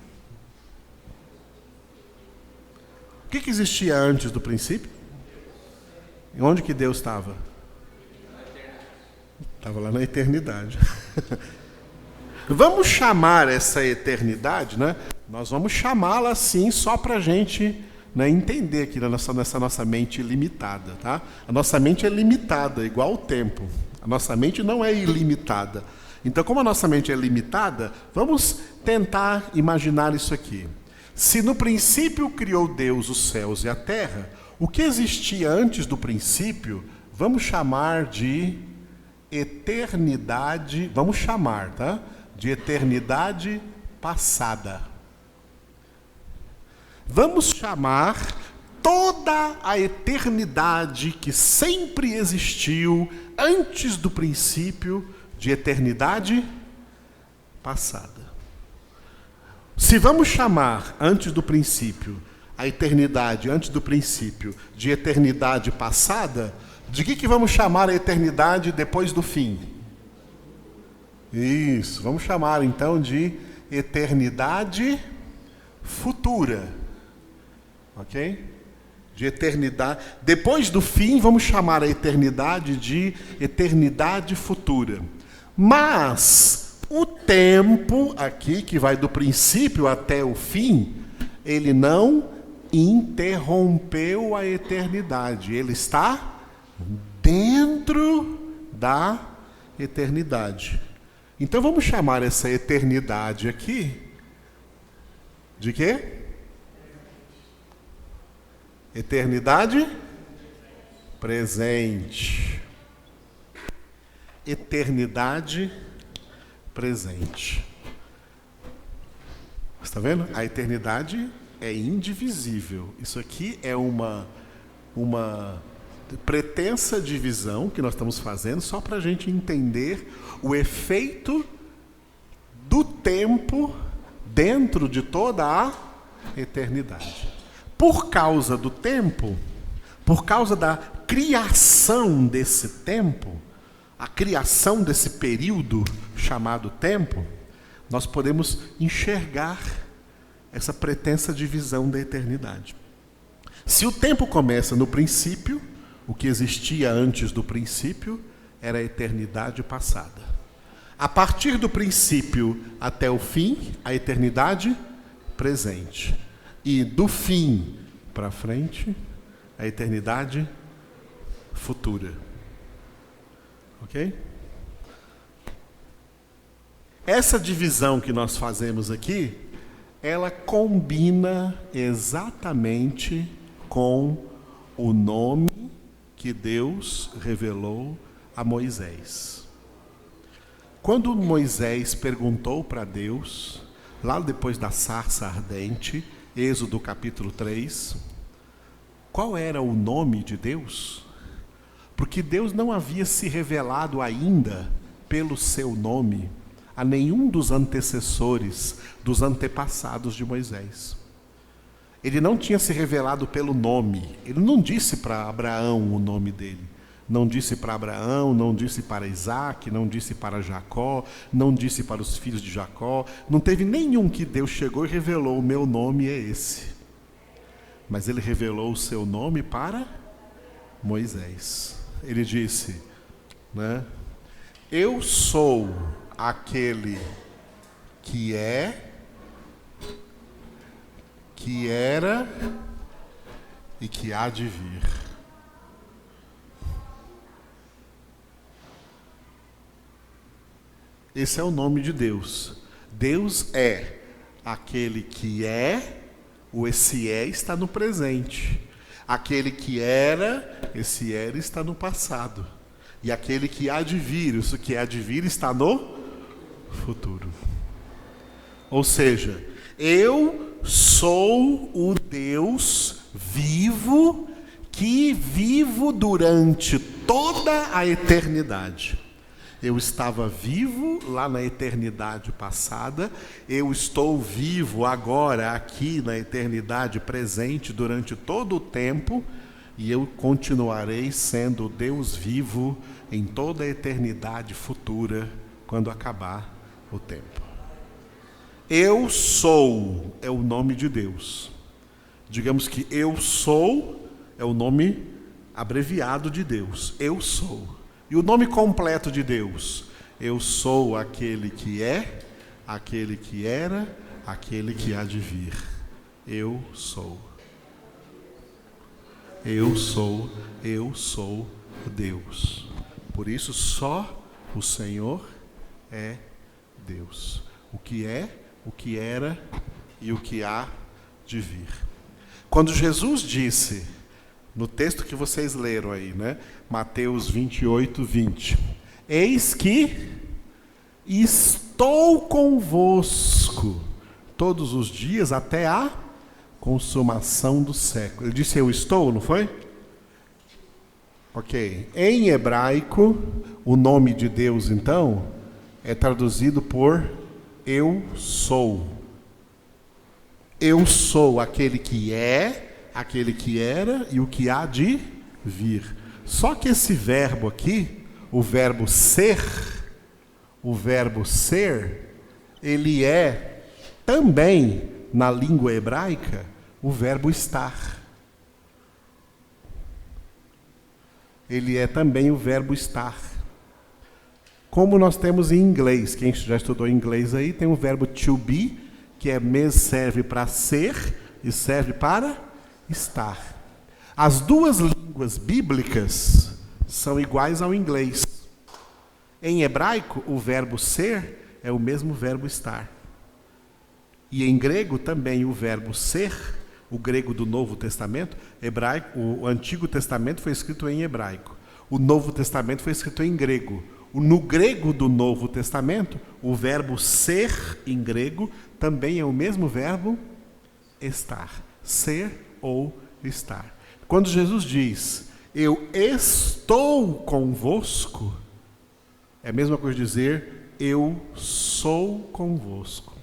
O que existia antes do princípio? E onde que Deus estava? Estava lá na eternidade. Vamos chamar essa eternidade, né? Nós vamos chamá-la assim só para a gente, né, entender aqui nessa nossa mente limitada, tá? A nossa mente é limitada, igual o tempo. A nossa mente não é ilimitada. Então, como a nossa mente é limitada, vamos tentar imaginar isso aqui. Se no princípio criou Deus os céus e a terra, o que existia antes do princípio, vamos chamar de eternidade, vamos chamar, tá? De eternidade passada. Vamos chamar toda a eternidade que sempre existiu antes do princípio de eternidade passada. Se vamos chamar antes do princípio a eternidade antes do princípio de eternidade passada, de que vamos chamar a eternidade depois do fim? Isso, vamos chamar então de eternidade futura. Ok? De eternidade. Depois do fim, vamos chamar a eternidade de eternidade futura. Mas o tempo aqui, que vai do princípio até o fim, ele não interrompeu a eternidade. Ele está dentro da eternidade. Então vamos chamar essa eternidade aqui de quê? Eternidade presente. Eternidade presente. Está vendo? A eternidade é indivisível. Isso aqui é uma pretensa divisão que nós estamos fazendo só para a gente entender o efeito do tempo dentro de toda a eternidade. Por causa do tempo, por causa da criação desse tempo, a criação desse período chamado tempo, nós podemos enxergar essa pretensa divisão da eternidade. Se o tempo começa no princípio, o que existia antes do princípio era a eternidade passada. A partir do princípio até o fim, a eternidade presente. E do fim para frente, a eternidade futura. Ok? Essa divisão que nós fazemos aqui, ela combina exatamente com o nome que Deus revelou a Moisés. Quando Moisés perguntou para Deus, lá depois da sarça ardente, Êxodo capítulo 3, qual era o nome de Deus? Porque Deus não havia se revelado ainda pelo seu nome a nenhum dos antecessores, dos antepassados de Moisés. Ele não tinha se revelado pelo nome. Ele não disse para Abraão o nome dele. Não disse para Abraão, não disse para Isaac, não disse para Jacó, não disse para os filhos de Jacó. Não teve nenhum que Deus chegou e revelou: o meu nome é esse. Mas ele revelou o seu nome para Moisés. Ele disse, né? Eu sou aquele que é, que era e que há de vir. Esse é o nome de Deus. Deus é aquele que é, o esse é está no presente. Aquele que era, esse era está no passado. E aquele que há de vir, isso que há de vir está no futuro. Ou seja, eu sou o Deus vivo, que vivo durante toda a eternidade. Eu estava vivo lá na eternidade passada, eu estou vivo agora aqui na eternidade presente durante todo o tempo, e eu continuarei sendo o Deus vivo em toda a eternidade futura, quando acabar o tempo. Eu sou é o nome de Deus. Digamos que eu sou é o nome abreviado de Deus. Eu sou. E o nome completo de Deus? Eu sou aquele que é, aquele que era, aquele que há de vir. Eu sou. Eu sou Deus. Por isso só o Senhor é Deus. O que é, o que era e o que há de vir. Quando Jesus disse, no texto que vocês leram aí, né? Mateus 28, 20. Eis que estou convosco todos os dias até a consumação do século. Ele disse eu estou, não foi? Ok. Em hebraico, o nome de Deus, então, é traduzido por eu sou. Eu sou aquele que é, aquele que era e o que há de vir. Só que esse verbo aqui, o verbo ser, ele é também, na língua hebraica, o verbo estar. Ele é também o verbo estar. Como nós temos em inglês, quem já estudou inglês aí, tem o verbo to be, que serve para ser e serve para estar. As duas línguas bíblicas são iguais ao inglês. Em hebraico, o verbo ser é o mesmo verbo estar. E em grego também o verbo ser, o grego do Novo Testamento, o Antigo Testamento foi escrito em hebraico. O Novo Testamento foi escrito em grego. No grego do Novo Testamento, o verbo ser em grego também é o mesmo verbo estar. Ser ou estar. Quando Jesus diz, eu estou convosco, é a mesma coisa dizer, eu sou convosco.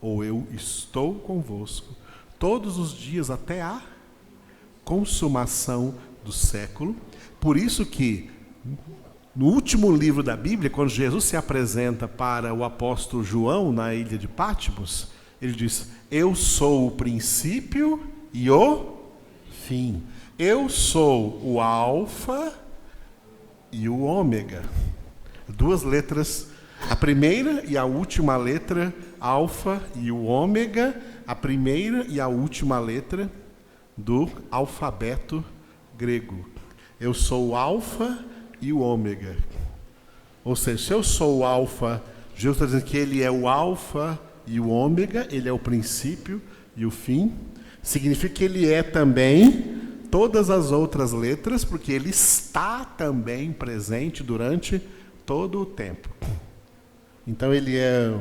Ou eu estou convosco. Todos os dias até a consumação do século. Por isso que, no último livro da Bíblia, quando Jesus se apresenta para o apóstolo João na ilha de Patmos, ele diz, eu sou o princípio e o fim. Eu sou o alfa e o ômega. Duas letras, a primeira e a última letra, alfa e o ômega, a primeira e a última letra do alfabeto grego. Eu sou o alfa e o ômega. Ou seja, se eu sou o alfa, Jesus está dizendo que ele é o alfa e o ômega, ele é o princípio e o fim. Significa que ele é também todas as outras letras, porque ele está também presente durante todo o tempo. Então ele é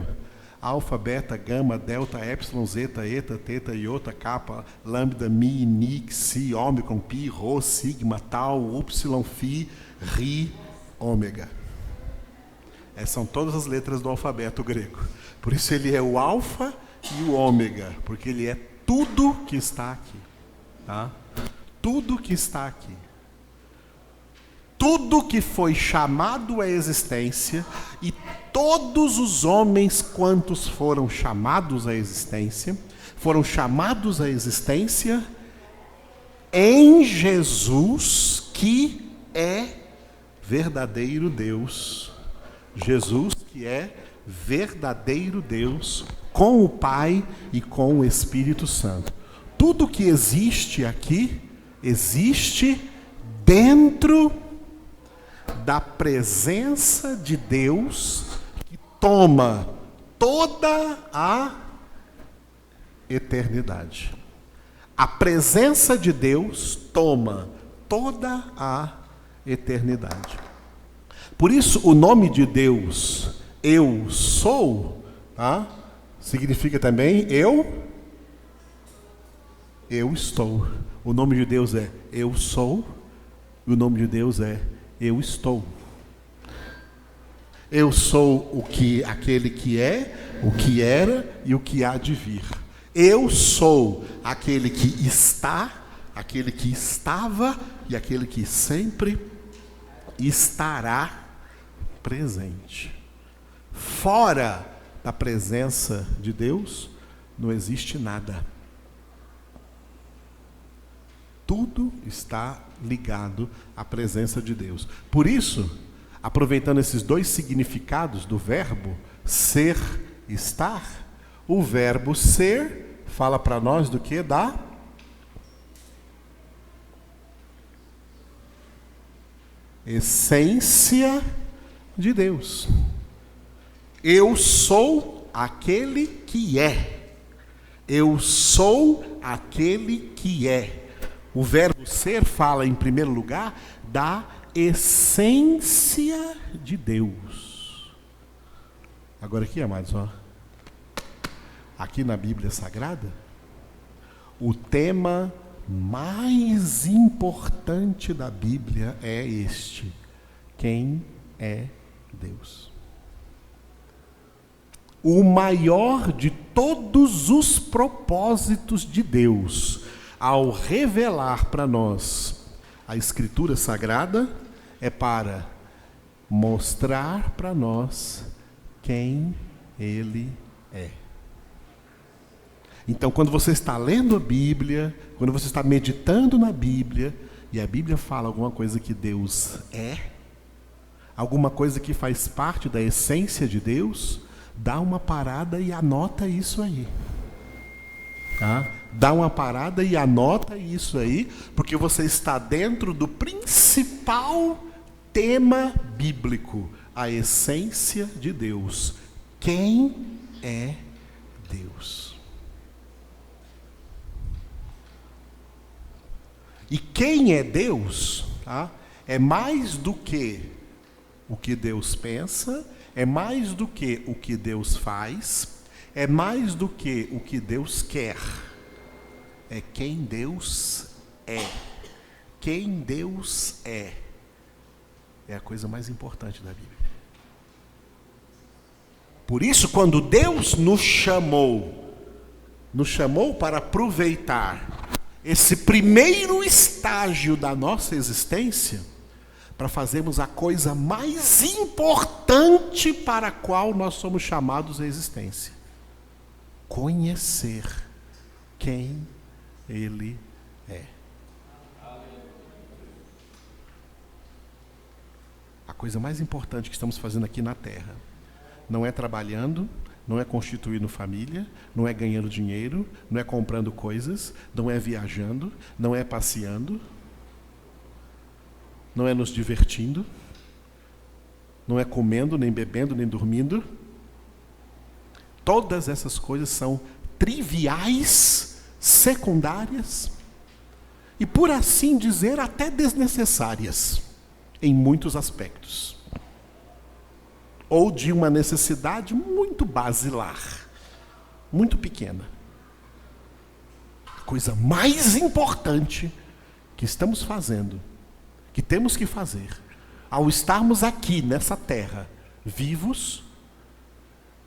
alfa, beta, gama, delta, epsilon, zeta, eta, teta, iota, kappa, lambda, mi, ni, xi, ômicron, pi, rho, sigma, tau, upsilon, phi, ri, ômega. Essas são todas as letras do alfabeto grego. Por isso ele é o alfa e o ômega, porque ele é tudo que está aqui. Tá? Tudo que está aqui. Tudo que foi chamado à existência e todos os homens quantos foram chamados à existência, em Jesus, que é verdadeiro Deus. Jesus que é verdadeiro Deus, com o Pai e com o Espírito Santo. Tudo que existe aqui, existe dentro da presença de Deus, que toma toda a eternidade. A presença de Deus toma toda a eternidade. Por isso, o nome de Deus, eu sou, tá? Significa também eu estou. O nome de Deus é eu sou, e o nome de Deus é eu estou. Eu sou aquele que é, o que era e o que há de vir. Eu sou aquele que está, aquele que estava e aquele que sempre estará presente. Fora da presença de Deus, não existe nada. Tudo está ligado à presença de Deus. Por isso, aproveitando esses dois significados do verbo ser, estar, o verbo ser fala para nós do que? Da essência de Deus. Eu sou aquele que é. Eu sou aquele que é. O verbo ser fala, em primeiro lugar, da essência de Deus. Agora aqui, amados, ó. Aqui na Bíblia Sagrada, O tema mais importante da Bíblia é este: quem é Deus? O maior de todos os propósitos de Deus, ao revelar para nós a Escritura Sagrada, é para mostrar para nós quem Ele é. Então, quando você está lendo a Bíblia, quando você está meditando na Bíblia, e a Bíblia fala alguma coisa que Deus é, alguma coisa que faz parte da essência de Deus, dá uma parada e anota isso aí. Tá? Dá uma parada e anota isso aí, porque você está dentro do principal tema bíblico, a essência de Deus. Quem é Deus? E quem é Deus, tá? É mais do que o que Deus pensa, é mais do que o que Deus faz, é mais do que o que Deus quer. É quem Deus é. Quem Deus é a coisa mais importante da Bíblia. Por isso, quando Deus nos chamou para aproveitar esse primeiro estágio da nossa existência, para fazermos a coisa mais importante para a qual nós somos chamados à existência: conhecer quem Ele é. A coisa mais importante que estamos fazendo aqui na Terra não é trabalhando, não é constituindo família, não é ganhando dinheiro, não é comprando coisas, não é viajando, não é passeando, não é nos divertindo, não é comendo, nem bebendo, nem dormindo. Todas essas coisas são triviais, secundárias e, por assim dizer, até desnecessárias em muitos aspectos. Ou de uma necessidade muito basilar, muito pequena. A coisa mais importante que estamos fazendo, que temos que fazer, ao estarmos aqui nessa terra, vivos,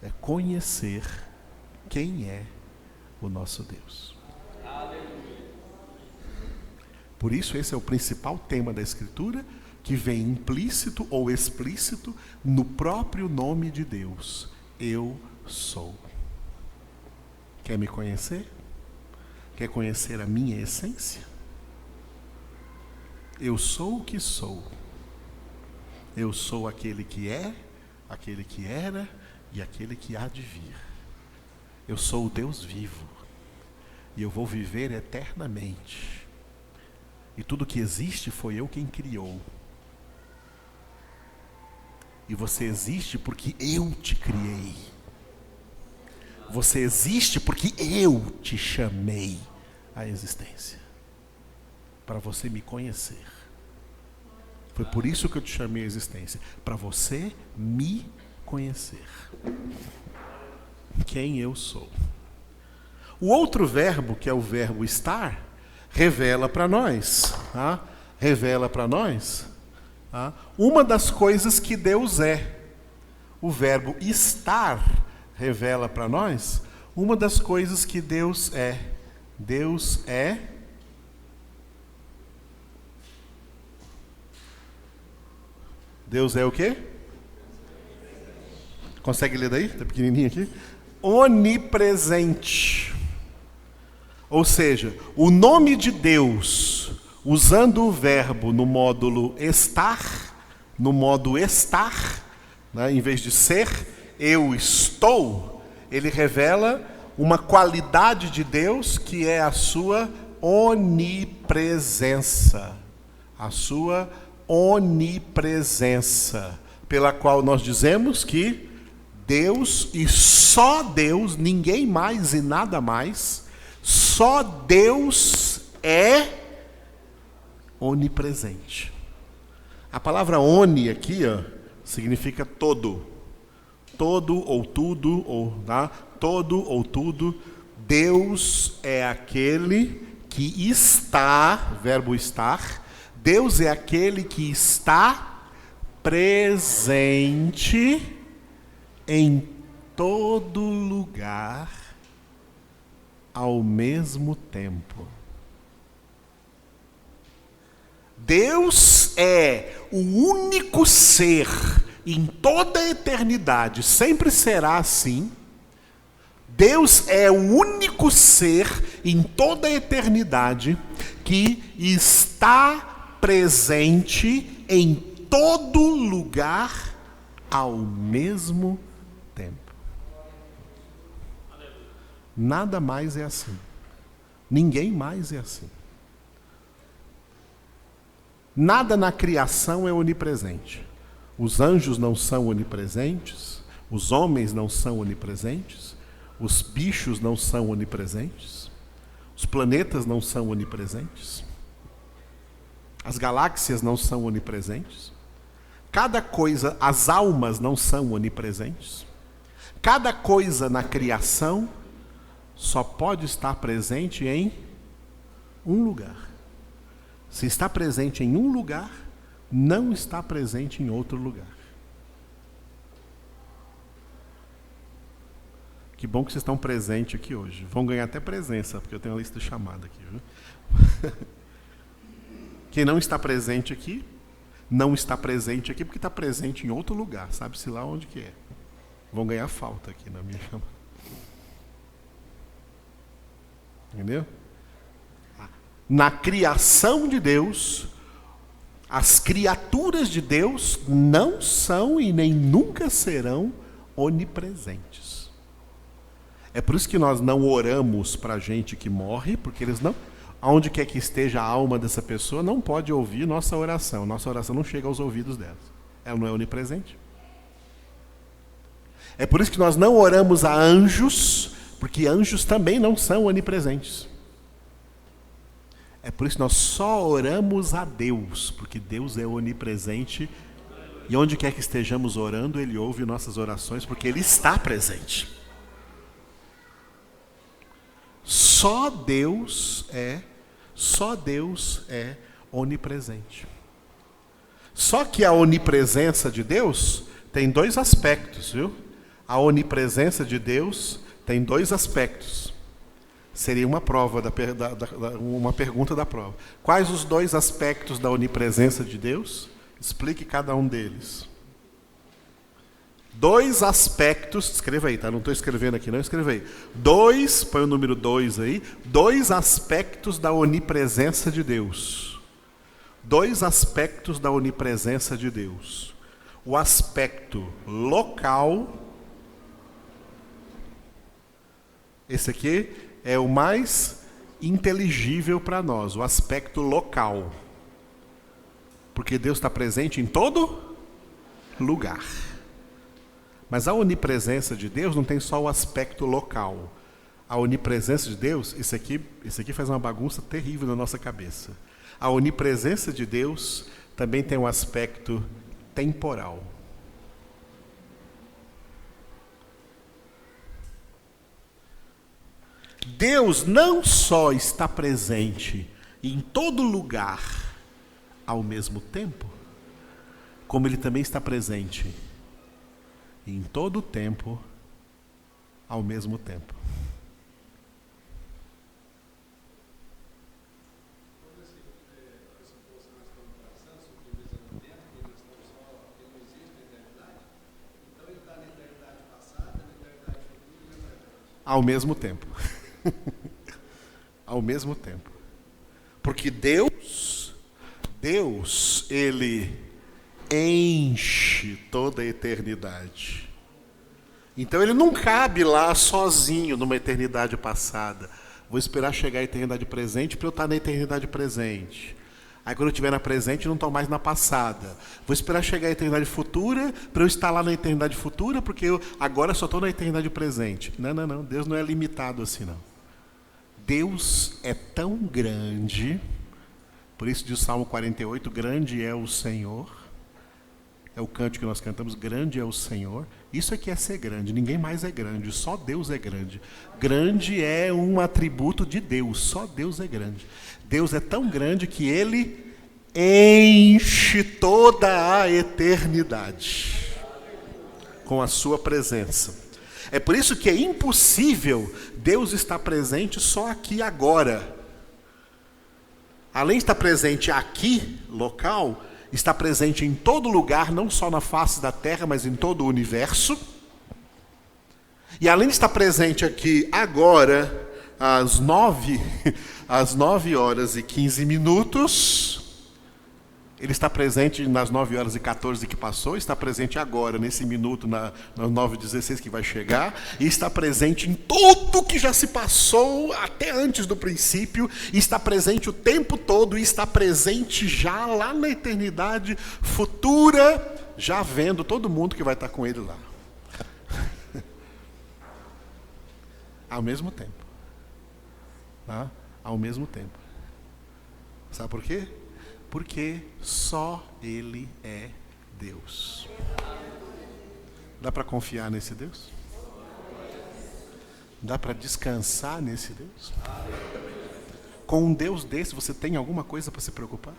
é conhecer quem é o nosso Deus. Por isso, esse é o principal tema da Escritura, que vem implícito ou explícito no próprio nome de Deus. Eu sou. Quer me conhecer? Quer conhecer a minha essência? Eu sou o que sou. Eu sou aquele que é, aquele que era e aquele que há de vir. Eu sou o Deus vivo. E eu vou viver eternamente. E tudo que existe foi eu quem criou. E você existe porque eu te criei. Você existe porque eu te chamei à existência. Para você me conhecer. Foi por isso que eu te chamei à existência. Para você me conhecer. Quem eu sou. O outro verbo, que é o verbo estar, revela para nós. Tá? Revela para nós uma das coisas que Deus é. O verbo estar revela para nós uma das coisas que Deus é. Deus é o quê? Consegue ler daí? Está pequenininho aqui. Onipresente. Ou seja, o nome de Deus, usando o verbo no módulo estar, né, em vez de ser, eu estou, ele revela uma qualidade de Deus que é a sua onipresença. A sua onipresença, pela qual nós dizemos que Deus e só Deus, ninguém mais e nada mais, só Deus é onipresente. A palavra oni aqui, significa todo. Todo ou tudo, ou todo ou tudo. Deus é aquele que está, verbo estar, Deus é aquele que está presente em todo lugar ao mesmo tempo. Deus é o único ser em toda a eternidade, sempre será assim. Deus é o único ser em toda a eternidade que está presente em todo lugar ao mesmo tempo. Nada mais é assim. Ninguém mais é assim. Nada na criação é onipresente. Os anjos não são onipresentes, os homens não são onipresentes, os bichos não são onipresentes, os planetas não são onipresentes, as galáxias não são onipresentes, cada coisa, as almas não são onipresentes, cada coisa na criação só pode estar presente em um lugar. Se está presente em um lugar, não está presente em outro lugar. Que bom que vocês estão presentes aqui hoje. Vão ganhar até presença, porque eu tenho uma lista de chamada aqui. Viu? Quem não está presente aqui, não está presente aqui porque está presente em outro lugar. Sabe-se lá onde que é. Vão ganhar falta aqui na minha chamada. Entendeu? Na criação de Deus, as criaturas de Deus não são e nem nunca serão onipresentes. É por isso que nós não oramos para gente que morre, porque eles não, aonde quer que esteja a alma dessa pessoa, não pode ouvir nossa oração. Nossa oração não chega aos ouvidos delas. Ela não é onipresente. É por isso que nós não oramos a anjos, porque anjos também não são onipresentes. É por isso que nós só oramos a Deus, porque Deus é onipresente e onde quer que estejamos orando, Ele ouve nossas orações, porque Ele está presente. Só Deus é onipresente. Só que a onipresença de Deus tem dois aspectos, viu? A onipresença de Deus tem dois aspectos. Seria uma prova, uma pergunta da prova. Quais os dois aspectos da onipresença de Deus? Explique cada um deles. Dois aspectos, escreva aí, tá? Não estou escrevendo aqui, não, escreva aí. Põe o número 2 aí. Dois aspectos da onipresença de Deus. Dois aspectos da onipresença de Deus. O aspecto local. Esse aqui é o mais inteligível para nós, o aspecto local. Porque Deus está presente em todo lugar. Mas a onipresença de Deus não tem só o aspecto local. A onipresença de Deus, isso aqui faz uma bagunça terrível na nossa cabeça. A onipresença de Deus também tem um aspecto temporal. Deus não só está presente em todo lugar ao mesmo tempo, como Ele também está presente em todo o tempo ao mesmo tempo. Ao mesmo tempo. Ao mesmo tempo. Porque Deus, Ele enche toda a eternidade. Então Ele não cabe lá sozinho numa eternidade passada. Vou esperar chegar a eternidade presente para eu estar na eternidade presente. Aí quando eu estiver na presente, não estou mais na passada. Vou esperar chegar a eternidade futura para eu estar lá na eternidade futura, porque eu agora só estou na eternidade presente. Não. Deus não é limitado assim, não. Deus é tão grande, por isso diz o Salmo 48, grande é o Senhor. é o cântico que nós cantamos, grande é o Senhor. Isso aqui é ser grande, ninguém mais é grande, só Deus é grande. Grande é um atributo de Deus, só Deus é grande. Deus é tão grande que Ele enche toda a eternidade com a sua presença. É por isso que é impossível Deus estar presente só aqui agora. Além de estar presente aqui, local, está presente em todo lugar, não só na face da terra, mas em todo o universo. E além de estar presente aqui agora, às 9h15, Ele está presente nas 9h14 que passou, está presente agora, nesse minuto, nas 9h16 que vai chegar, e está presente em tudo que já se passou, até antes do princípio, e está presente o tempo todo, e está presente já lá na eternidade futura, já vendo todo mundo que vai estar com Ele lá. Ao mesmo tempo. Tá? Ao mesmo tempo. Sabe por quê? Porque só Ele é Deus. Dá para confiar nesse Deus? Dá para descansar nesse Deus? Com um Deus desse, você tem alguma coisa para se preocupar?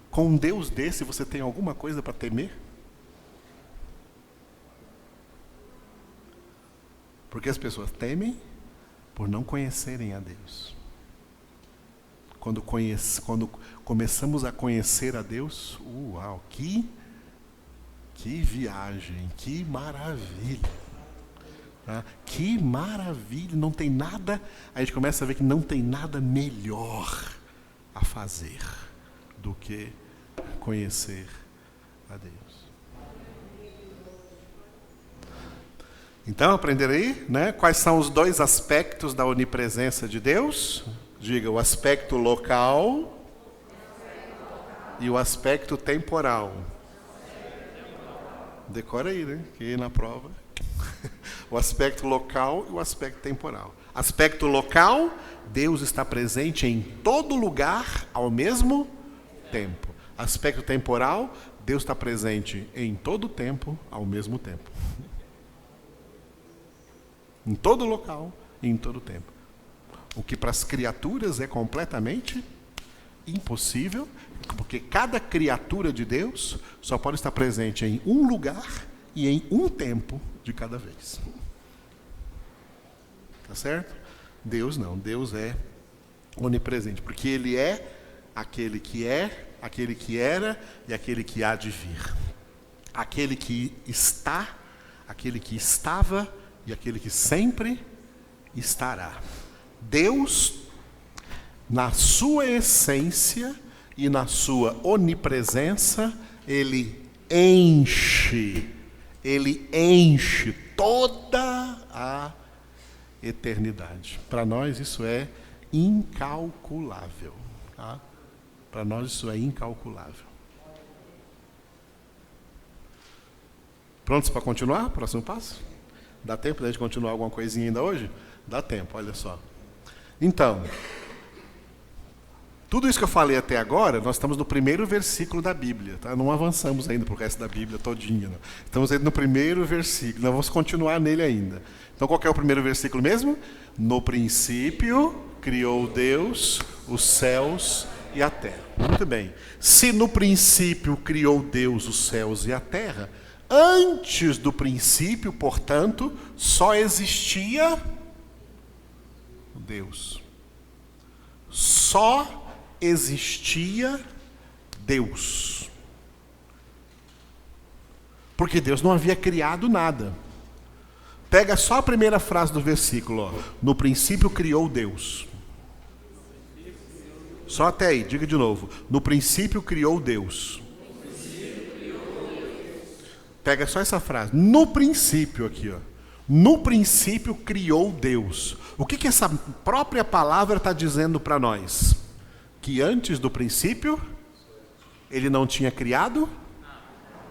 Com um Deus desse, você tem alguma coisa para temer? Porque as pessoas temem por não conhecerem a Deus. Quando começamos a conhecer a Deus, uau, que viagem, que maravilha. Tá? Que maravilha, não tem nada, a gente começa a ver que não tem nada melhor a fazer do que conhecer a Deus. Então, aprender aí, né? Quais são os dois aspectos da onipresença de Deus? Diga, o aspecto local e o aspecto temporal. Decora aí, né? Que na prova. O aspecto local e o aspecto temporal. Aspecto local, Deus está presente em todo lugar ao mesmo tempo. Aspecto temporal, Deus está presente em todo tempo ao mesmo tempo. Em todo local e em todo tempo. O que para as criaturas é completamente impossível, porque cada criatura de Deus só pode estar presente em um lugar e em um tempo de cada vez. Tá certo? Deus não, Deus é onipresente, porque Ele é, aquele que era e aquele que há de vir. Aquele que está, aquele que estava e aquele que sempre estará. Deus, na sua essência e na sua onipresença, Ele enche toda a eternidade. Para nós isso é incalculável. Tá? Para nós isso é incalculável. Prontos para continuar? Próximo passo? Dá tempo de a gente continuar alguma coisinha ainda hoje? Dá tempo, olha só. Então, tudo isso que eu falei até agora, nós estamos no primeiro versículo da Bíblia, tá? Não avançamos ainda para o resto da Bíblia todinha. Não. Estamos ainda no primeiro versículo, nós vamos continuar nele ainda. Então, qual que é o primeiro versículo mesmo? No princípio, criou Deus os céus e a terra. Muito bem. Se no princípio criou Deus os céus e a terra, antes do princípio, portanto, só existia Deus. Só existia Deus. Porque Deus não havia criado nada. Pega só a primeira frase do versículo. Ó. No princípio criou Deus. Só até aí, diga de novo. No princípio criou Deus. Pega só essa frase. No princípio aqui, ó. No princípio criou Deus. O que essa própria palavra está dizendo para nós? Que antes do princípio, Ele não tinha criado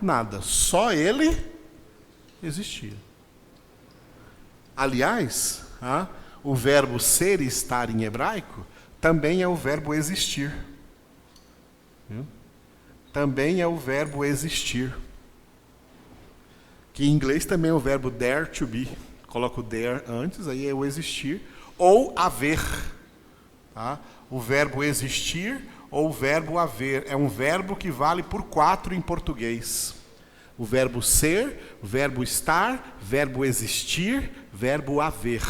nada. Só Ele existia. Aliás, o verbo ser e estar em hebraico também é o verbo existir. Viu? também é o verbo existir, que em inglês também é o verbo dare to be. Coloca o there antes, aí é o existir, ou haver. Tá? O verbo existir ou o verbo haver. É um verbo que vale por 4 em português. O verbo ser, o verbo estar, verbo existir, verbo haver.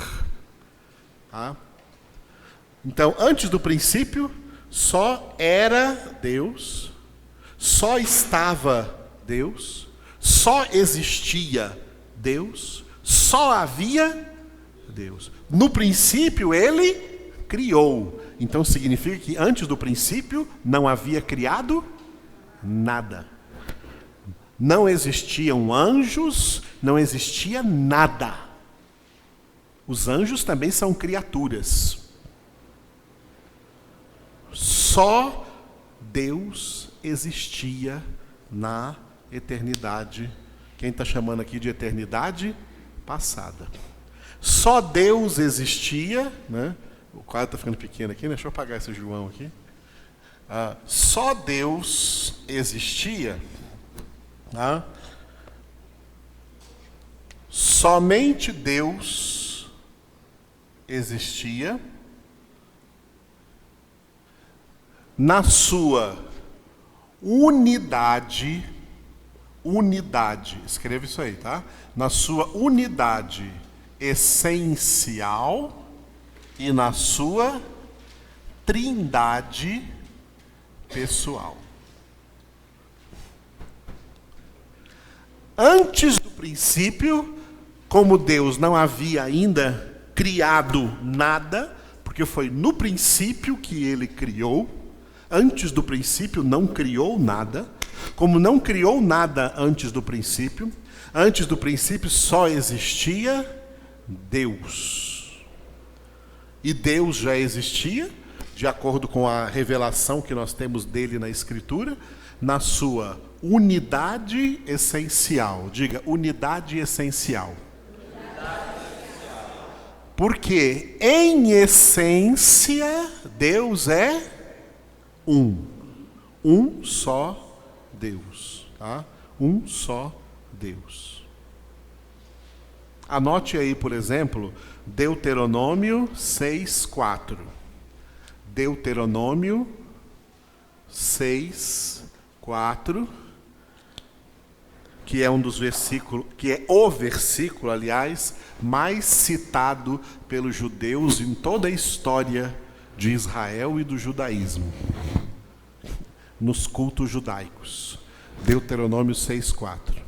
Tá? Então, antes do princípio, só era Deus, só estava Deus, só existia Deus, só havia Deus. No princípio, Ele criou. Então, significa que antes do princípio não havia criado nada. Não existiam anjos, não existia nada. Os anjos também são criaturas. Só Deus existia na eternidade. Quem está chamando aqui de eternidade passada. Só Deus existia, né? O quadro está ficando pequeno aqui, né? Deixa eu apagar esse João aqui. Só Deus existia. Tá? Somente Deus existia na sua unidade, escreva isso aí, tá? Na sua unidade essencial e na sua trindade pessoal. Antes do princípio, como Deus não havia ainda criado nada, porque foi no princípio que Ele criou, antes do princípio não criou nada, como não criou nada antes do princípio só existia Deus. E Deus já existia, de acordo com a revelação que nós temos dele na Escritura, na sua unidade essencial. Diga, unidade essencial. Porque, em essência, Deus é um só Deus. Tá? Um só Deus. Anote aí, por exemplo, Deuteronômio 6:4. Deuteronômio 6:4, que é um dos versículos, que é o versículo, aliás, mais citado pelos judeus em toda a história de Israel e do judaísmo, nos cultos judaicos. Deuteronômio 6:4.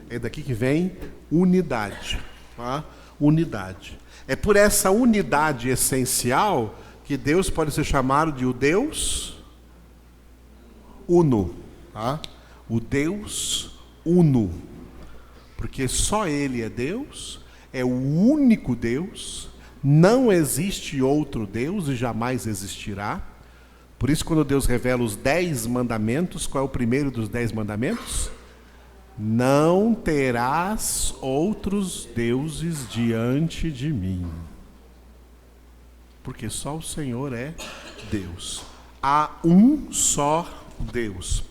É daqui que vem unidade. Tá? Unidade. É por essa unidade essencial que Deus pode ser chamado de o Deus Uno. Tá? O Deus Uno. Porque só Ele é Deus, é o único Deus, não existe outro Deus e jamais existirá. Por isso, quando Deus revela os 10 mandamentos, qual é o primeiro dos 10 mandamentos? Não terás outros deuses diante de mim. Porque só o Senhor é Deus. Há um só Deus.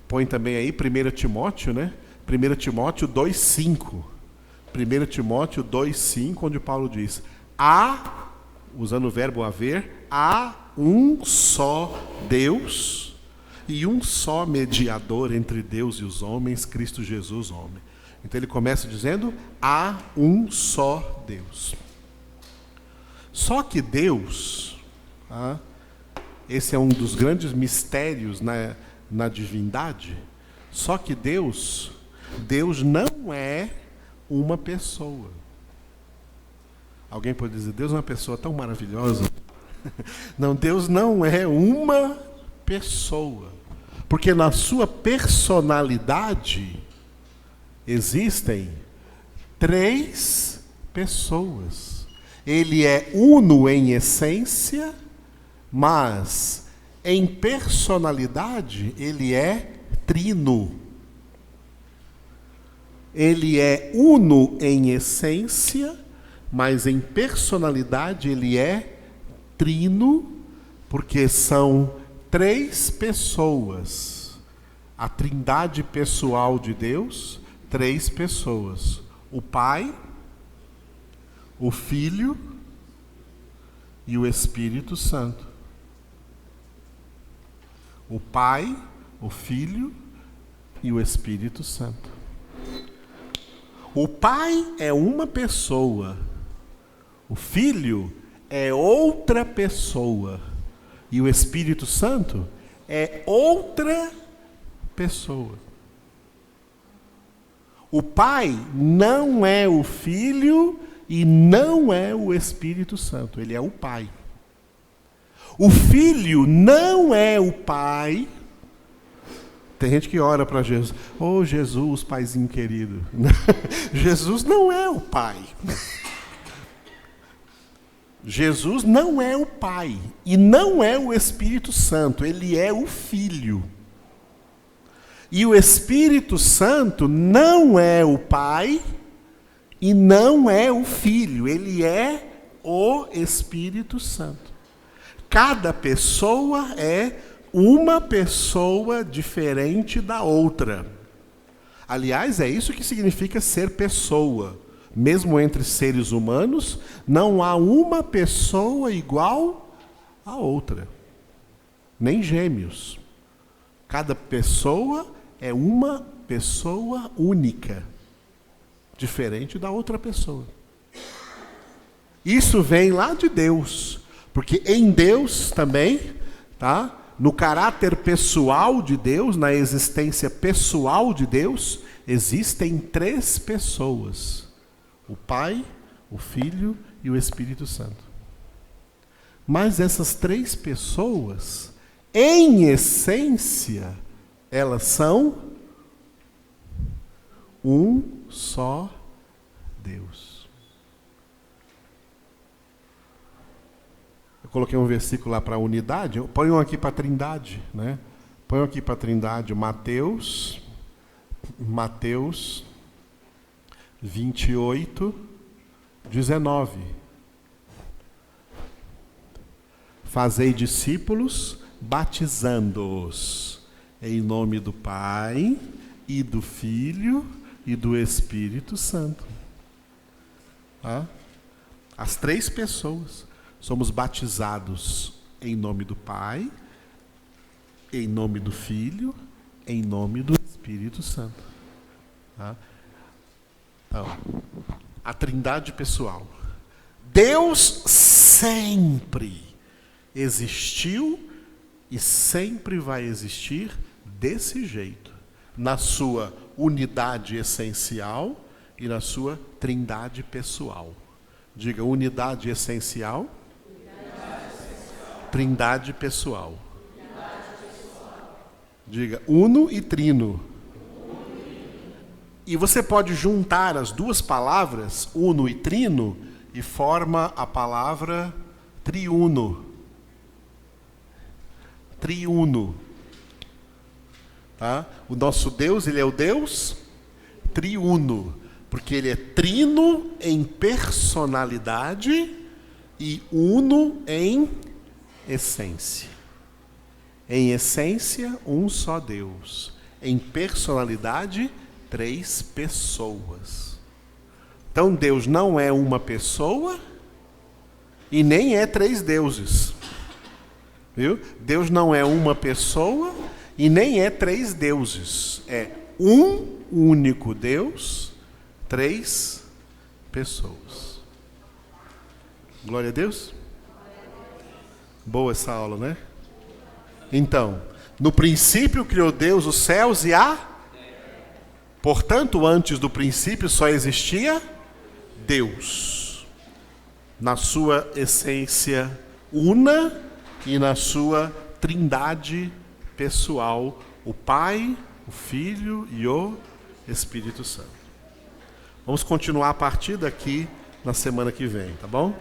Põe também aí 1 Timóteo, né? 1 Timóteo 2:5. 1 Timóteo 2:5, onde Paulo diz: há, usando o verbo haver, há um só Deus e um só mediador entre Deus e os homens, Cristo Jesus, homem. Então ele começa dizendo: há um só Deus. Só que Deus, esse é um dos grandes mistérios na divindade, só que Deus não é uma pessoa. Alguém pode dizer: Deus é uma pessoa tão maravilhosa. Não, Deus não é uma pessoa, porque na sua personalidade existem 3 pessoas. Ele é uno em essência, mas em personalidade ele é trino. Ele é uno em essência, mas em personalidade ele é trino, porque são três pessoas. A trindade pessoal de Deus, três pessoas. O Pai, o Filho e o Espírito Santo. O Pai, o Filho e o Espírito Santo. O Pai é uma pessoa. O Filho é outra pessoa. E o Espírito Santo é outra pessoa. O Pai não é o Filho e não é o Espírito Santo. Ele é o Pai. O Filho não é o Pai. Tem gente que ora para Jesus. Oh, Jesus, Paizinho querido. Jesus não é o Pai. Jesus não é o Pai e não é o Espírito Santo, ele é o Filho. E o Espírito Santo não é o Pai e não é o Filho, ele é o Espírito Santo. Cada pessoa é uma pessoa diferente da outra. Aliás, é isso que significa ser pessoa. Mesmo entre seres humanos, não há uma pessoa igual a outra. Nem gêmeos. Cada pessoa é uma pessoa única, diferente da outra pessoa. Isso vem lá de Deus, porque em Deus também, tá? No caráter pessoal de Deus, na existência pessoal de Deus, existem três pessoas. O Pai, o Filho e o Espírito Santo. Mas essas três pessoas, em essência, elas são um só Deus. Eu coloquei um versículo lá para a unidade, ponham aqui para a trindade, né? Ponham aqui para a trindade, Mateus 28, 19. Fazei discípulos, batizando-os em nome do Pai, e do Filho, e do Espírito Santo. Tá? As três pessoas somos batizados em nome do Pai, em nome do Filho, em nome do Espírito Santo. Tá? Então, a trindade pessoal. Deus sempre existiu e sempre vai existir desse jeito, na sua unidade essencial e na sua trindade pessoal. Diga, unidade essencial, trindade pessoal. Diga, uno e trino. E você pode juntar as duas palavras, uno e trino, e forma a palavra triuno. Triuno. Tá? O nosso Deus, ele é o Deus triuno, porque ele é trino em personalidade e uno em essência. Em essência, um só Deus. Em personalidade, três pessoas. Então Deus não é uma pessoa e nem é três deuses. Viu? Deus não é uma pessoa e nem é três deuses. É um único Deus, três pessoas. Glória a Deus. Boa essa aula, né? Então, no princípio criou Deus os céus e a... Portanto, antes do princípio só existia Deus, na sua essência una e na sua trindade pessoal, o Pai, o Filho e o Espírito Santo. Vamos continuar a partir daqui na semana que vem, tá bom?